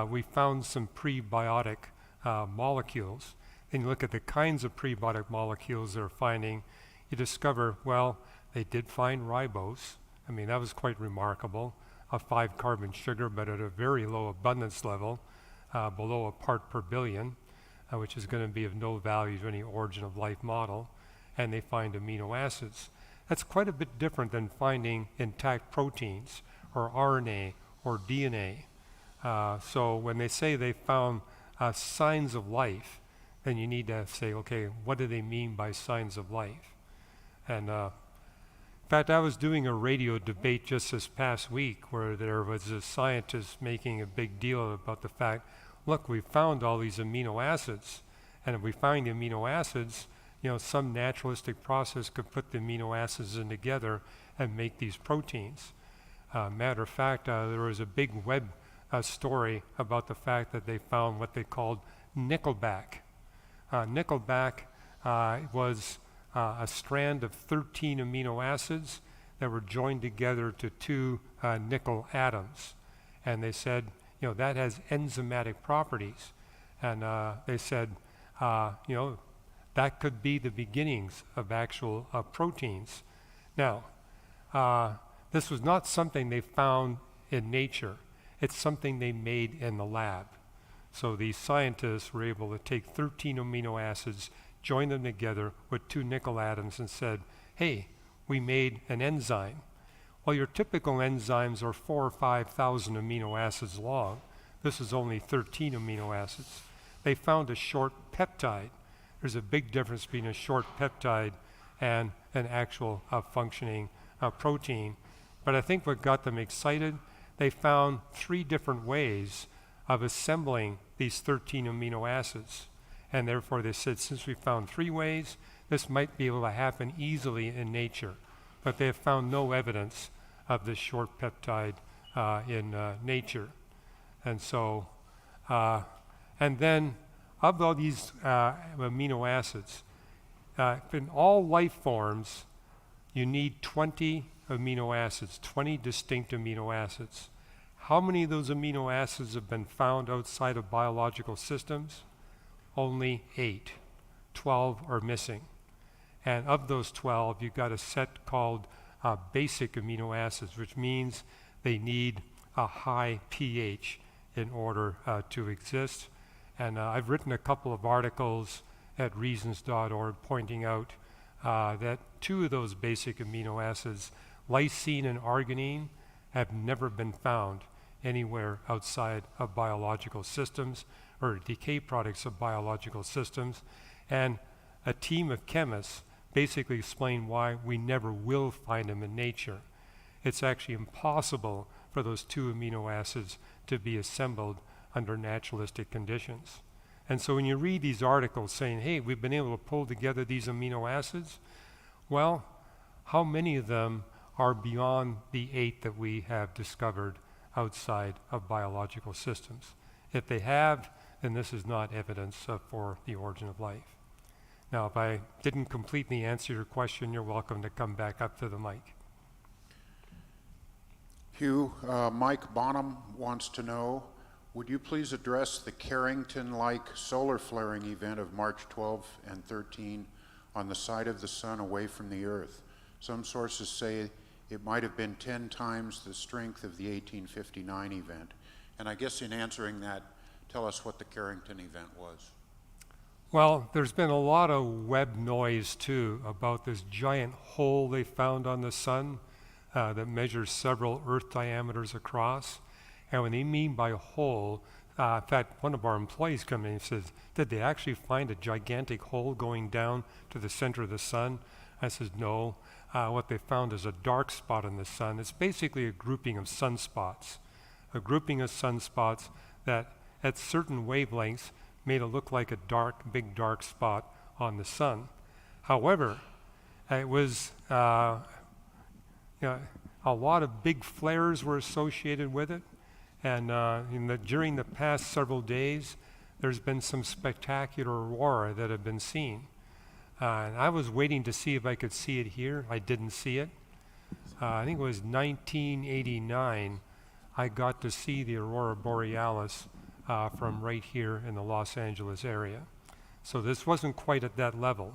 we found some prebiotic molecules. And you look at the kinds of prebiotic molecules they're finding, you discover, well, they did find ribose. I mean, that was quite remarkable. A 5-carbon sugar, but at a very low abundance level, below a part per billion, which is going to be of no value to any origin of life model. And they find amino acids. That's quite a bit different than finding intact proteins or RNA or DNA. So when they say they found signs of life, then you need to say, okay, what do they mean by signs of life? And in fact, I was doing a radio debate just this past week where there was a scientist making a big deal about the fact, look, we found all these amino acids, and if we find the amino acids, you know, some naturalistic process could put the amino acids in together and make these proteins. Matter of fact, there was a big Webb story about the fact that they found what they called nickelback. Nickelback was a strand of 13 amino acids that were joined together to 2 nickel atoms. And they said, you know, that has enzymatic properties. And they said, you know, that could be the beginnings of actual proteins. Now, this was not something they found in nature. It's something they made in the lab. So these scientists were able to take 13 amino acids, join them together with 2 nickel atoms and said, hey, we made an enzyme. Well, your typical enzymes are 4,000 or 5,000 amino acids long. This is only 13 amino acids. They found a short peptide. There's a big difference between a short peptide and an actual functioning protein. But I think what got them excited, they found 3 different ways of assembling these 13 amino acids. And therefore they said, since we found 3 ways, this might be able to happen easily in nature. But they have found no evidence of this short peptide in nature. And so, and then of all these amino acids, in all life forms, you need 20 amino acids, 20 distinct amino acids. How many of those amino acids have been found outside of biological systems? Only 8. 12 are missing. And of those 12, you've got a set called basic amino acids, which means they need a high pH in order to exist. And I've written a couple of articles at reasons.org pointing out that 2 of those basic amino acids, lysine and arginine, have never been found anywhere outside of biological systems or decay products of biological systems. And a team of chemists basically explained why we never will find them in nature. It's actually impossible for those 2 amino acids to be assembled under naturalistic conditions. And so when you read these articles saying, hey, we've been able to pull together these amino acids, well, how many of them are beyond the 8 that we have discovered outside of biological systems? If they have, then this is not evidence for the origin of life. Now, if I didn't completely answer your question, you're welcome to come back up to the mic. Hugh, Mike Bonham wants to know, would you please address the Carrington-like solar flaring event of March 12 and 13 on the side of the sun away from the Earth? Some sources say it might have been 10 times the strength of the 1859 event. And I guess in answering that, tell us what the Carrington event was. Well, there's been a lot of Webb noise too about this giant hole they found on the sun that measures several Earth diameters across. And when they mean by hole, in fact, one of our employees come in and says, did they actually find a gigantic hole going down to the center of the sun? I says, no. What they found is a dark spot in the sun. It's basically a grouping of sunspots. A grouping of sunspots that at certain wavelengths made it look like a dark, big dark spot on the sun. However, it was a lot of big flares were associated with it. And during the past several days, there's been some spectacular aurora that have been seen. And I was waiting to see if I could see it here. I didn't see it. I think it was 1989, I got to see the aurora borealis from right here in the Los Angeles area. So this wasn't quite at that level,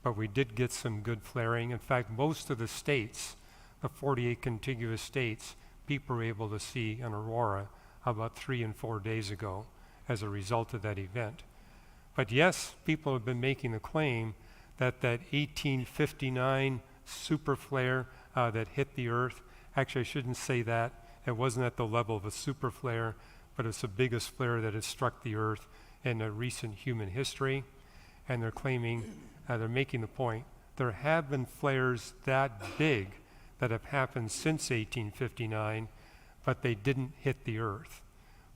but we did get some good flaring. In fact, most of the states, the 48 contiguous states, people were able to see an aurora about 3 and 4 days ago as a result of that event. But yes, people have been making the claim that that 1859 super flare that hit the Earth, actually I shouldn't say that, it wasn't at the level of a super flare, but it's the biggest flare that has struck the Earth in recent human history. And they're claiming, they're making the point, there have been flares that big that have happened since 1859, but they didn't hit the Earth.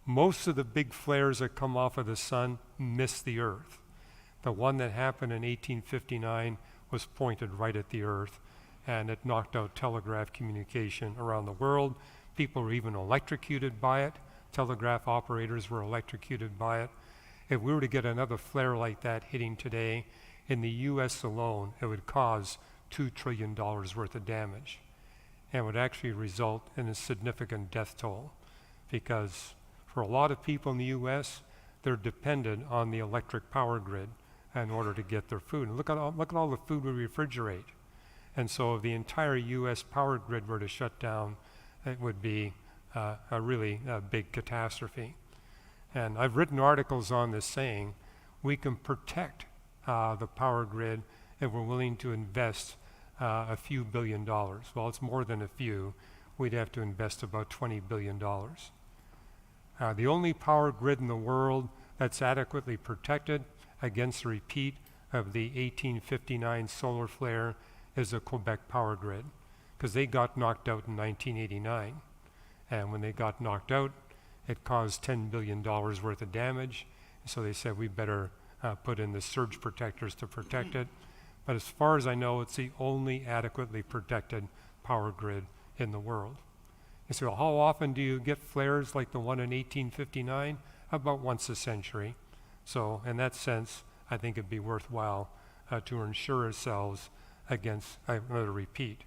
Most of the big flares that come off of the sun miss the Earth. The one that happened in 1859 was pointed right at the Earth, and it knocked out telegraph communication around the world. People were even electrocuted by it. Telegraph operators were electrocuted by it. If we were to get another flare like that hitting today, in the US alone, it would cause $2 trillion worth of damage, and would actually result in a significant death toll, because for a lot of people in the US, they're dependent on the electric power grid in order to get their food. And look at all the food we refrigerate. And so if the entire US power grid were to shut down, it would be a really big catastrophe. And I've written articles on this saying we can protect the power grid if we're willing to invest a few $1 billion. Well, it's more than a few. We'd have to invest about $20 billion. The only power grid in the world that's adequately protected against a repeat of the 1859 solar flare is the Quebec power grid, because they got knocked out in 1989. And when they got knocked out, it caused $10 billion worth of damage. So they said we better put in the surge protectors to protect it. But as far as I know, it's the only adequately protected power grid in the world. You say, well, how often do you get flares like the one in 1859? About once a century. So in that sense, I think it'd be worthwhile to insure ourselves against another repeat.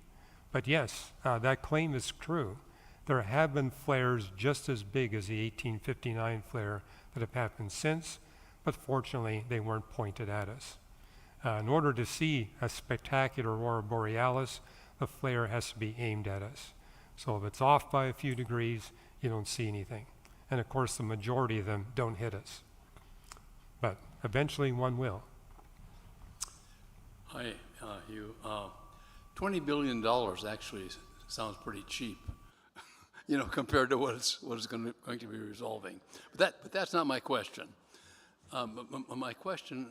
But yes, that claim is true. There have been flares just as big as the 1859 flare that have happened since, but fortunately they weren't pointed at us. In order to see a spectacular aurora borealis, the flare has to be aimed at us. So if it's off by a few degrees, you don't see anything. And of course, the majority of them don't hit us. But eventually one will. Hi, Hugh. $20 billion actually sounds pretty cheap, compared to what it's going to be resolving. But that's not my question. My question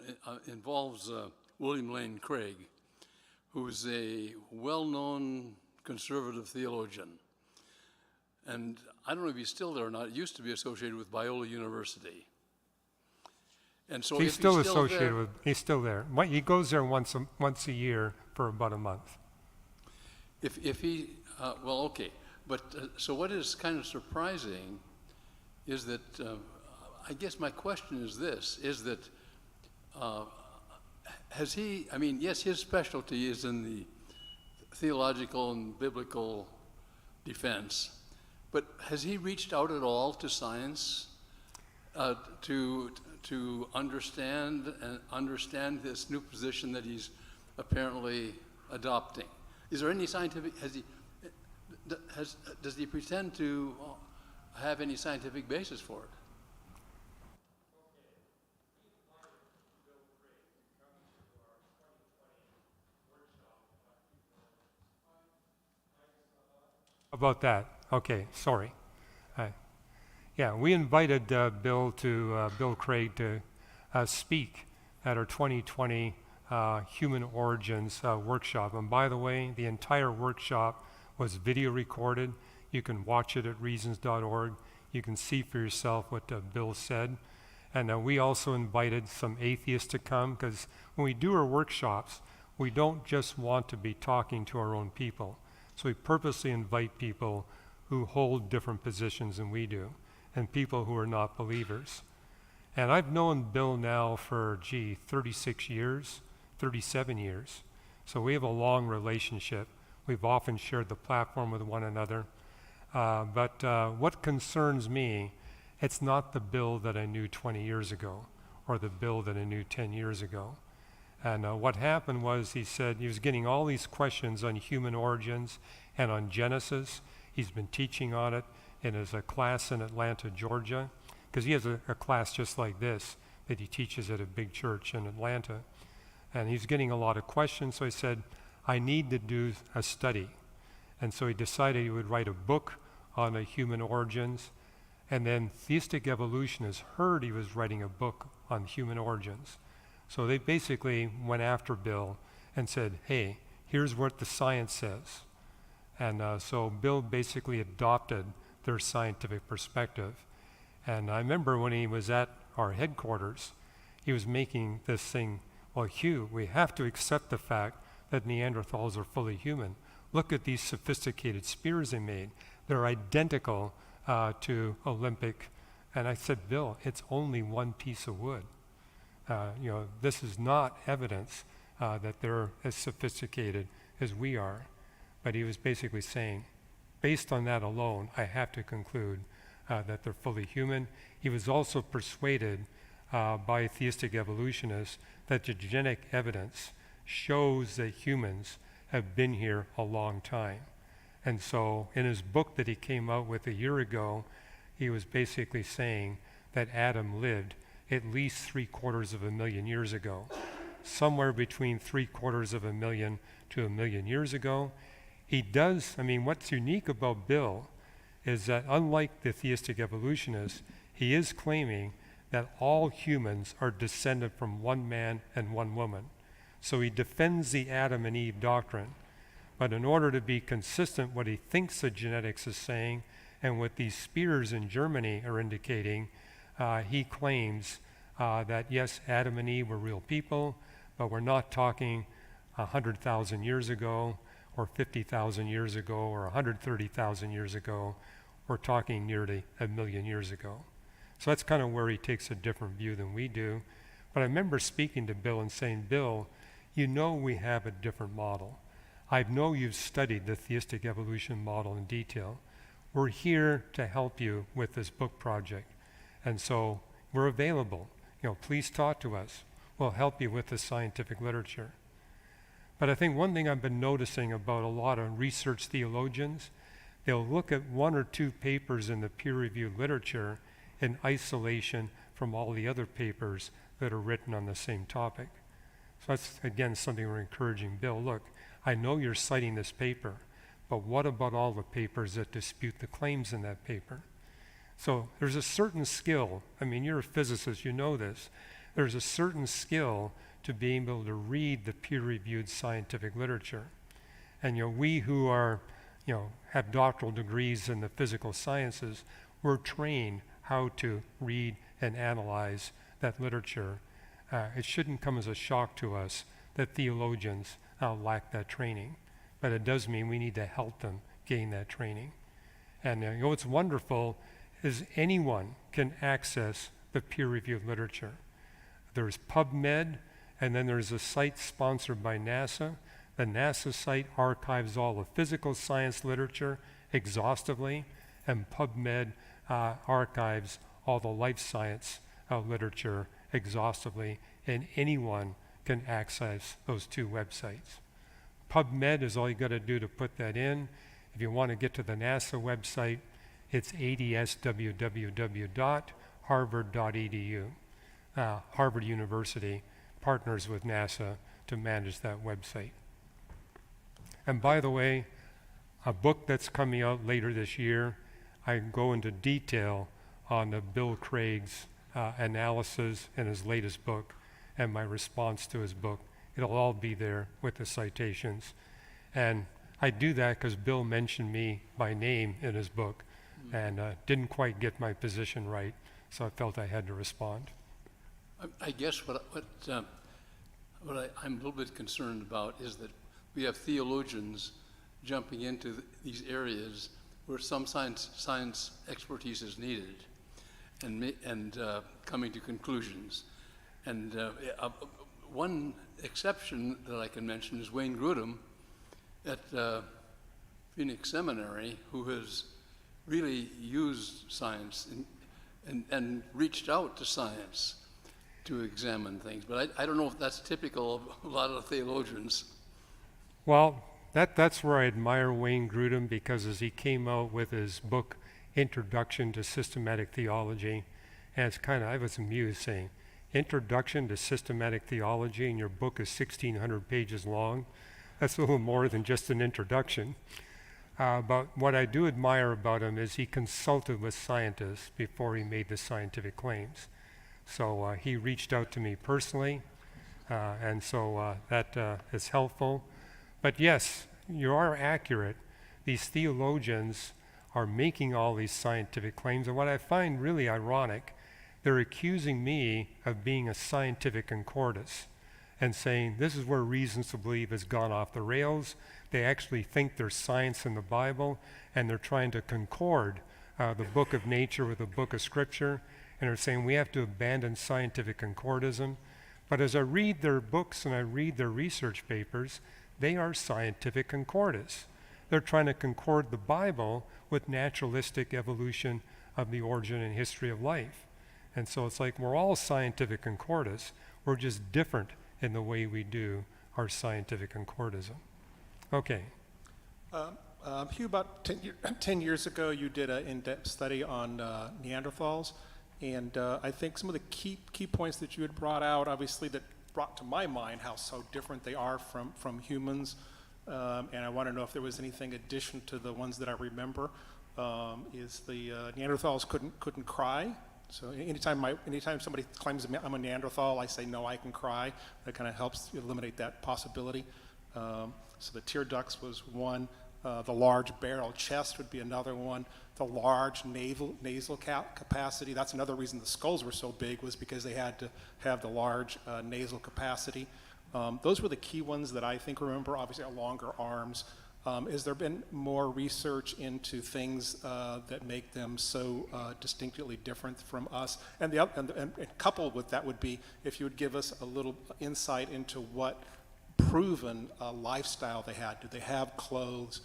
involves William Lane Craig, who is a well-known conservative theologian. And I don't know if he's still there or not. He used to be associated with Biola University. And so He's still associated with. He's still there. He goes there once a year for about a month. If he, well, okay. But so what is kind of surprising is that, I guess my question is this, is that has he, yes, his specialty is in the theological and biblical defense, but has he reached out at all to science to understand this new position that he's apparently adopting? Is there any scientific, does he pretend to have any scientific basis for it? About that, okay, sorry. Yeah, we invited Bill Craig to speak at our 2020 Human Origins workshop. And by the way, the entire workshop was video recorded. You can watch it at reasons.org. You can see for yourself what Bill said. And we also invited some atheists to come, because when we do our workshops, we don't just want to be talking to our own people. So we purposely invite people who hold different positions than we do, and people who are not believers. And I've known Bill now for, 36 years, 37 years. So we have a long relationship. We've often shared the platform with one another. But what concerns me, it's not the Bill that I knew 20 years ago or the Bill that I knew 10 years ago. And what happened was he said he was getting all these questions on human origins and on Genesis. He's been teaching on it in his class in Atlanta, Georgia, because he has a class just like this that he teaches at a big church in Atlanta. And he's getting a lot of questions, so I said, I need to do a study. And so he decided he would write a book on the human origins. And then theistic evolutionists heard he was writing a book on human origins. So they basically went after Bill and said, hey, here's what the science says. And so Bill basically adopted their scientific perspective. And I remember when he was at our headquarters, he was making this thing, well, Hugh, we have to accept the fact that Neanderthals are fully human. Look at these sophisticated spears they made. They're identical to Olympic. And I said, Bill, it's only one piece of wood. This is not evidence that they're as sophisticated as we are. But he was basically saying, based on that alone, I have to conclude that they're fully human. He was also persuaded by theistic evolutionists that the genetic evidence shows that humans have been here a long time. And so in his book that he came out with a year ago, he was basically saying that Adam lived at least 750,000 years ago, somewhere between 750,000 to 1 million years ago. He does, what's unique about Bill is that unlike the theistic evolutionists, he is claiming that all humans are descended from one man and one woman. So he defends the Adam and Eve doctrine. But in order to be consistent what he thinks the genetics is saying and what these spears in Germany are indicating, he claims that yes, Adam and Eve were real people, but we're not talking 100,000 years ago or 50,000 years ago or 130,000 years ago. We're talking nearly 1 million years ago. So that's kind of where he takes a different view than we do. But I remember speaking to Bill and saying, Bill, you know we have a different model. I know you've studied the theistic evolution model in detail. We're here to help you with this book project. And so we're available. Please talk to us. We'll help you with the scientific literature. But I think one thing I've been noticing about a lot of research theologians, they'll look at one or two papers in the peer-reviewed literature in isolation from all the other papers that are written on the same topic. So that's, again, something we're encouraging Bill. Look, I know you're citing this paper, but what about all the papers that dispute the claims in that paper? So there's a certain skill. You're a physicist, you know this. There's a certain skill to being able to read the peer-reviewed scientific literature. And we who are, have doctoral degrees in the physical sciences, we're trained how to read and analyze that literature. It shouldn't come as a shock to us that theologians lack that training, but it does mean we need to help them gain that training. And what's wonderful is anyone can access the peer-reviewed literature. There's PubMed, and then there's a site sponsored by NASA. The NASA site archives all the physical science literature exhaustively, and PubMed archives all the life science literature exhaustively, and anyone can access those two websites. PubMed is all you got to do to put that in. If you want to get to the NASA website, it's adswww.harvard.edu. Harvard University partners with NASA to manage that website. And by the way, a book that's coming out later this year, I go into detail on the Bill Craig's analysis in his latest book and my response to his book. It'll all be there with the citations. And I do that because Bill mentioned me by name in his book and didn't quite get my position right, so I felt I had to respond. I guess what I'm a little bit concerned about is that we have theologians jumping into these areas where some science expertise is needed. and coming to conclusions. And one exception that I can mention is Wayne Grudem at Phoenix Seminary, who has really used science and reached out to science to examine things. But I don't know if that's typical of a lot of theologians. Well, that's where I admire Wayne Grudem, because as he came out with his book, Introduction to Systematic Theology, and it's kind of, I was amused saying, Introduction to Systematic Theology, and your book is 1,600 pages long. That's a little more than just an introduction. But what I do admire about him is he consulted with scientists before he made the scientific claims. So he reached out to me personally, and so that is helpful. But yes, you are accurate. These theologians are making all these scientific claims, and what I find really ironic, they're accusing me of being a scientific concordist and saying this is where reasons to believe has gone off the rails. They actually think there's science in the Bible, and they're trying to concord the book of nature with the book of Scripture, and they're saying we have to abandon scientific concordism. But as I read their books and I read their research papers, they are scientific concordists. They're trying to concord the Bible with naturalistic evolution of the origin and history of life. And so it's like we're all scientific concordists. We're just different in the way we do our scientific concordism. Okay. Hugh, about 10 years ago, you did an in-depth study on Neanderthals, and I think some of the key points that you had brought out, obviously, that brought to my mind how so different they are from humans, and I want to know if there was anything addition to the ones that I remember. Is the Neanderthals couldn't cry? So anytime somebody claims I'm a Neanderthal, I say no, I can cry. That kind of helps eliminate that possibility. So the tear ducts was one. The large barrel chest would be another one. The large nasal capacity, that's another reason the skulls were so big, was because they had to have the large nasal capacity. Those were the key ones that I think remember, obviously longer arms. Has there been more research into things that make them so distinctly different from us? And coupled with that would be if you would give us a little insight into what proven lifestyle they had. Did they have clothes?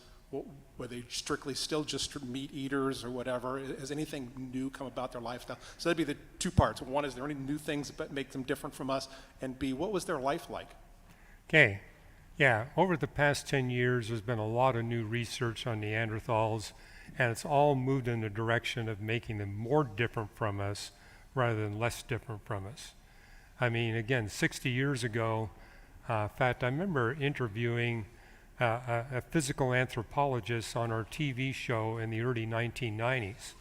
Were they strictly still just meat eaters or whatever? Has anything new come about their lifestyle? So that'd be the two parts. One, is there any new things that make them different from us? And B, what was their life like? Okay. Yeah, over the past 10 years, there's been a lot of new research on Neanderthals, and it's all moved in the direction of making them more different from us rather than less different from us. I mean, again, 60 years ago, in fact, I remember interviewing a physical anthropologist on our TV show in the early 1990s,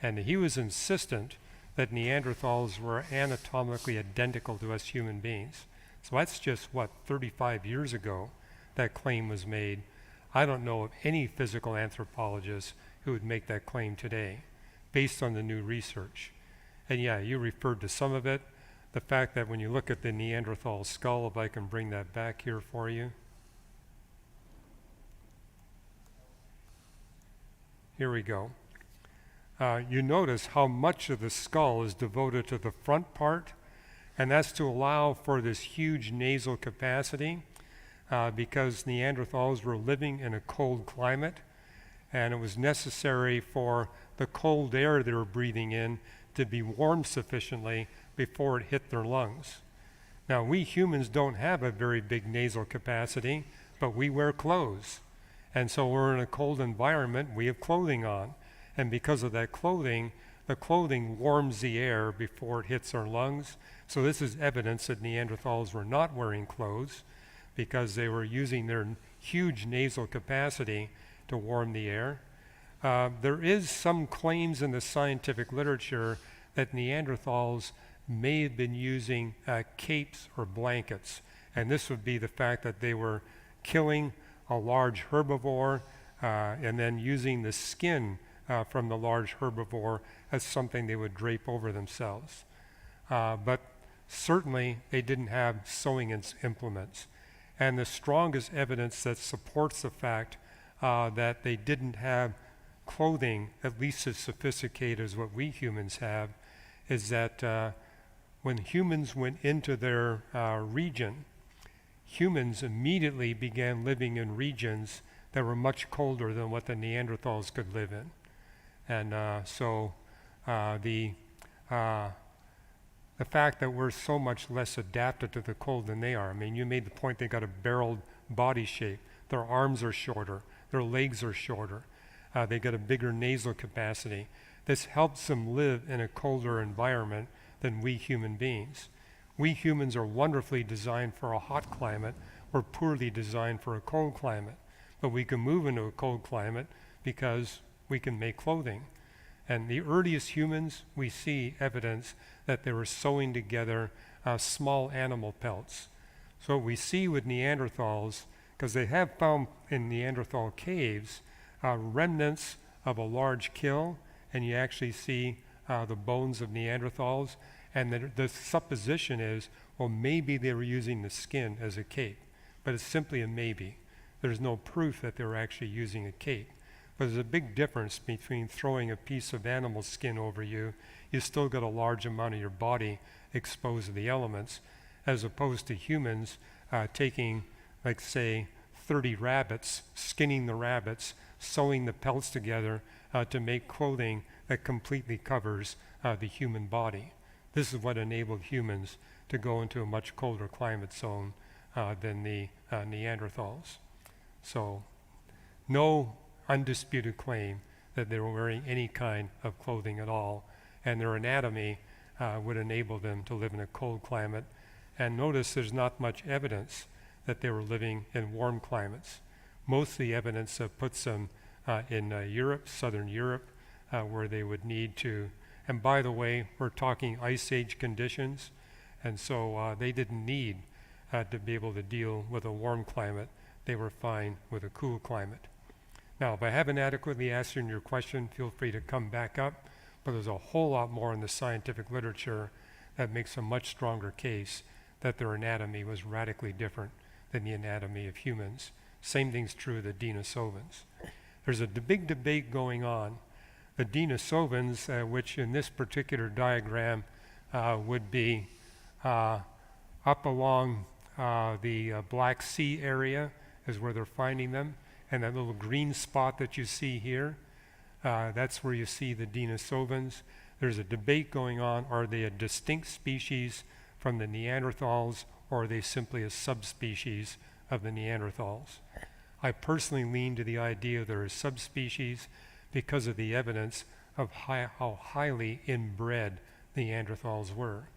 and he was insistent that Neanderthals were anatomically identical to us human beings. So that's just, 35 years ago that claim was made. I don't know of any physical anthropologist who would make that claim today based on the new research. And yeah, you referred to some of it. The fact that when you look at the Neanderthal skull, if I can bring that back here for you. Here we go. You notice how much of the skull is devoted to the front part, and that's to allow for this huge nasal capacity because Neanderthals were living in a cold climate, and it was necessary for the cold air they were breathing in to be warmed sufficiently before it hit their lungs. Now, we humans don't have a very big nasal capacity, but we wear clothes. And so we're in a cold environment, we have clothing on. And because of that clothing, the clothing warms the air before it hits our lungs. So this is evidence that Neanderthals were not wearing clothes because they were using their huge nasal capacity to warm the air. There is some claims in the scientific literature that Neanderthals may have been using capes or blankets. And this would be the fact that they were killing a large herbivore and then using the skin from the large herbivore as something they would drape over themselves. But certainly they didn't have sewing implements. And the strongest evidence that supports the fact that they didn't have clothing at least as sophisticated as what we humans have is that when humans went into their region, humans immediately began living in regions that were much colder than what the Neanderthals could live in. And so the fact that we're so much less adapted to the cold than they are. I mean, you made the point they got a barreled body shape. Their arms are shorter. Their legs are shorter. They got a bigger nasal capacity. This helps them live in a colder environment than we human beings. We humans are wonderfully designed for a hot climate. We're poorly designed for a cold climate. But we can move into a cold climate because we can make clothing. And the earliest humans, we see evidence that they were sewing together small animal pelts. So what we see with Neanderthals, because they have found in Neanderthal caves remnants of a large kill, and you actually see the bones of Neanderthals, and the supposition is, well, maybe they were using the skin as a cape, but it's simply a maybe. There's no proof that they were actually using a cape. But there's a big difference between throwing a piece of animal skin over you, you still got a large amount of your body exposed to the elements, as opposed to humans taking, like say, 30 rabbits, skinning the rabbits, sewing the pelts together to make clothing that completely covers the human body. This is what enabled humans to go into a much colder climate zone than the Neanderthals. So, no undisputed claim that they were wearing any kind of clothing at all, and their anatomy would enable them to live in a cold climate. And notice there's not much evidence that they were living in warm climates. Most of the evidence puts them in Europe, southern Europe, where they would need to, and by the way, we're talking Ice Age conditions, and so they didn't need to be able to deal with a warm climate. They were fine with a cool climate. Now, if I haven't adequately answered your question, feel free to come back up, but there's a whole lot more in the scientific literature that makes a much stronger case that their anatomy was radically different than the anatomy of humans. Same thing's true of the Denisovans. There's a big debate going on. The Denisovans, which in this particular diagram would be up along the Black Sea area is where they're finding them. And that little green spot that you see here, that's where you see the Denisovans. There's a debate going on. Are they a distinct species from the Neanderthals, or are they simply a subspecies of the Neanderthals? I personally lean to the idea they're a subspecies because of the evidence of how highly inbred the Neanderthals were.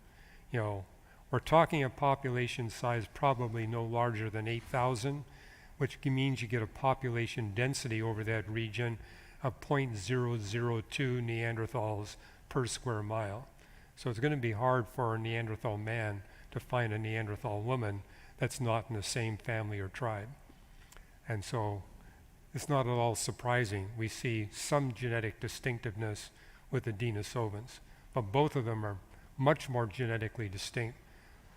You know, we're talking a population size probably no larger than 8,000, which means you get a population density over that region of 0.002 Neanderthals per square mile. So it's going to be hard for a Neanderthal man to find a Neanderthal woman that's not in the same family or tribe. And so it's not at all surprising. We see some genetic distinctiveness with the Denisovans, but both of them are much more genetically distinct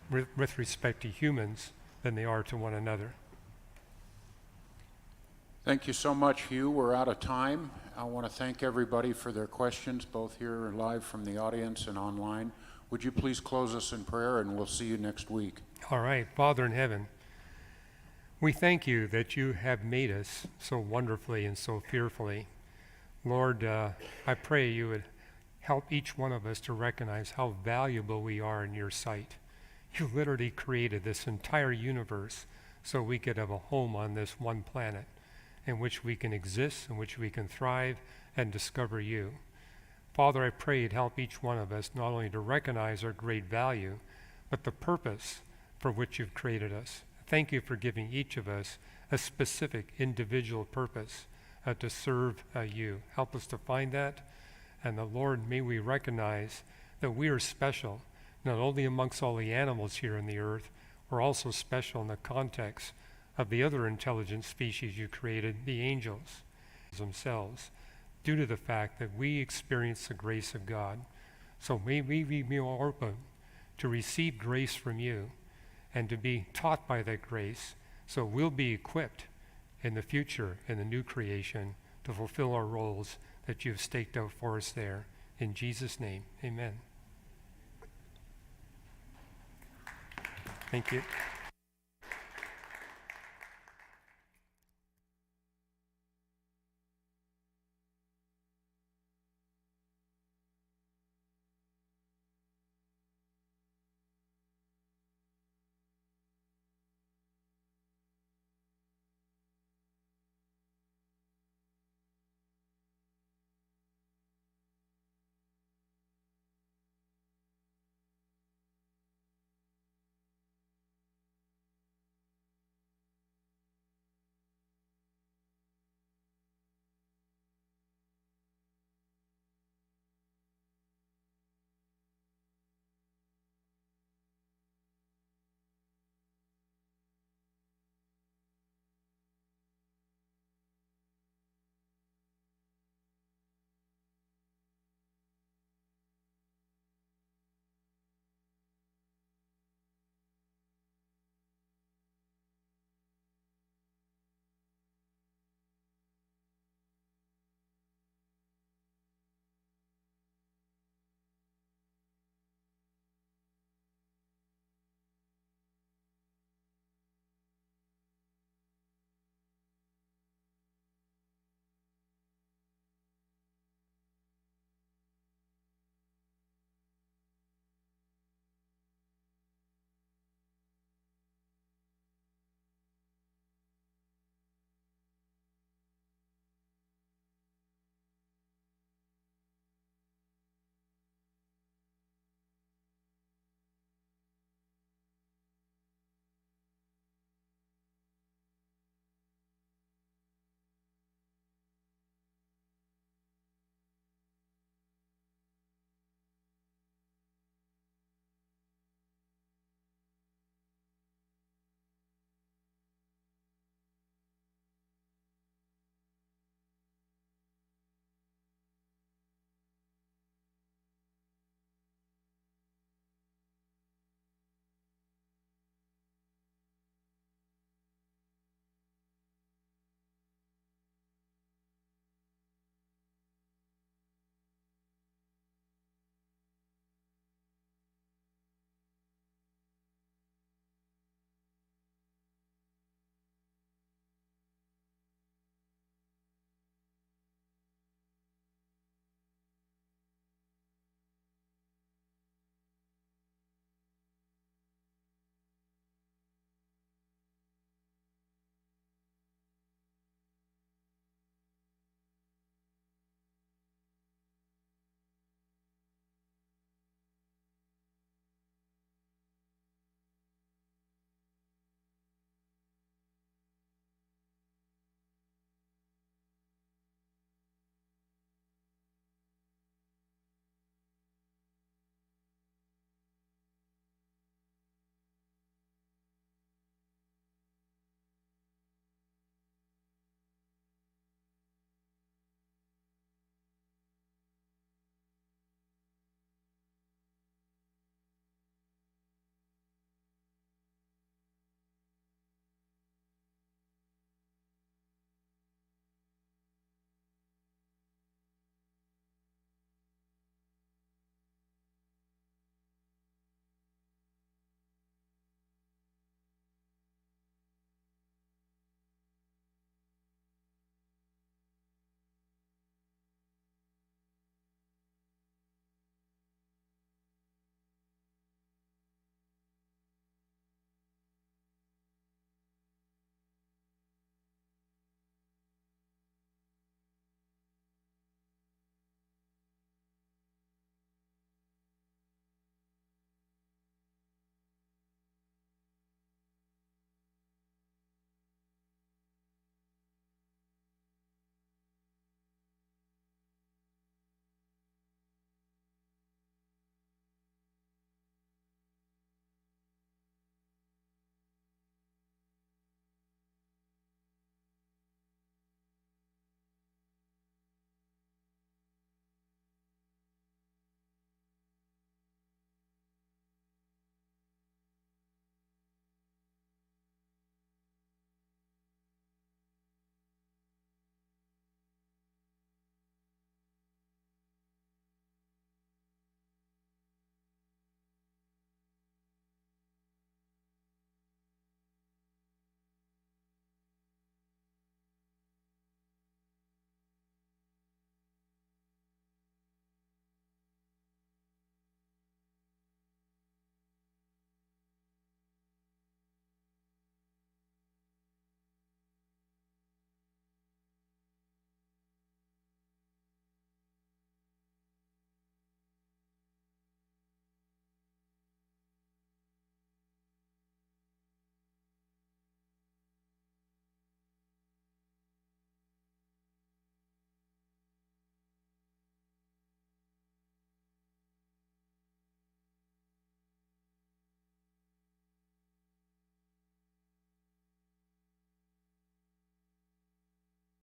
with respect to humans than they are to one another. Thank you so much, Hugh. We're out of time. I want to thank everybody for their questions, both here live from the audience and online. Would you please close us in prayer, and we'll see you next week. All right. Father in heaven, we thank you that you have made us so wonderfully and so fearfully. Lord, I pray you would help each one of us to recognize how valuable we are in your sight. You literally created this entire universe so we could have a home on this one planet in which we can exist, in which we can thrive and discover you. Father, I pray you'd help each one of us not only to recognize our great value, but the purpose for which you've created us. Thank you for giving each of us a specific individual purpose to serve you. Help us to find that. And the Lord, may we recognize that we are special, not only amongst all the animals here on the earth, we're also special in the context of the other intelligent species you created, the angels themselves, due to the fact that we experience the grace of God. So may we be more open to receive grace from you and to be taught by that grace, so we'll be equipped in the future, in the new creation, to fulfill our roles that you've staked out for us there. In Jesus' name, amen. Thank you.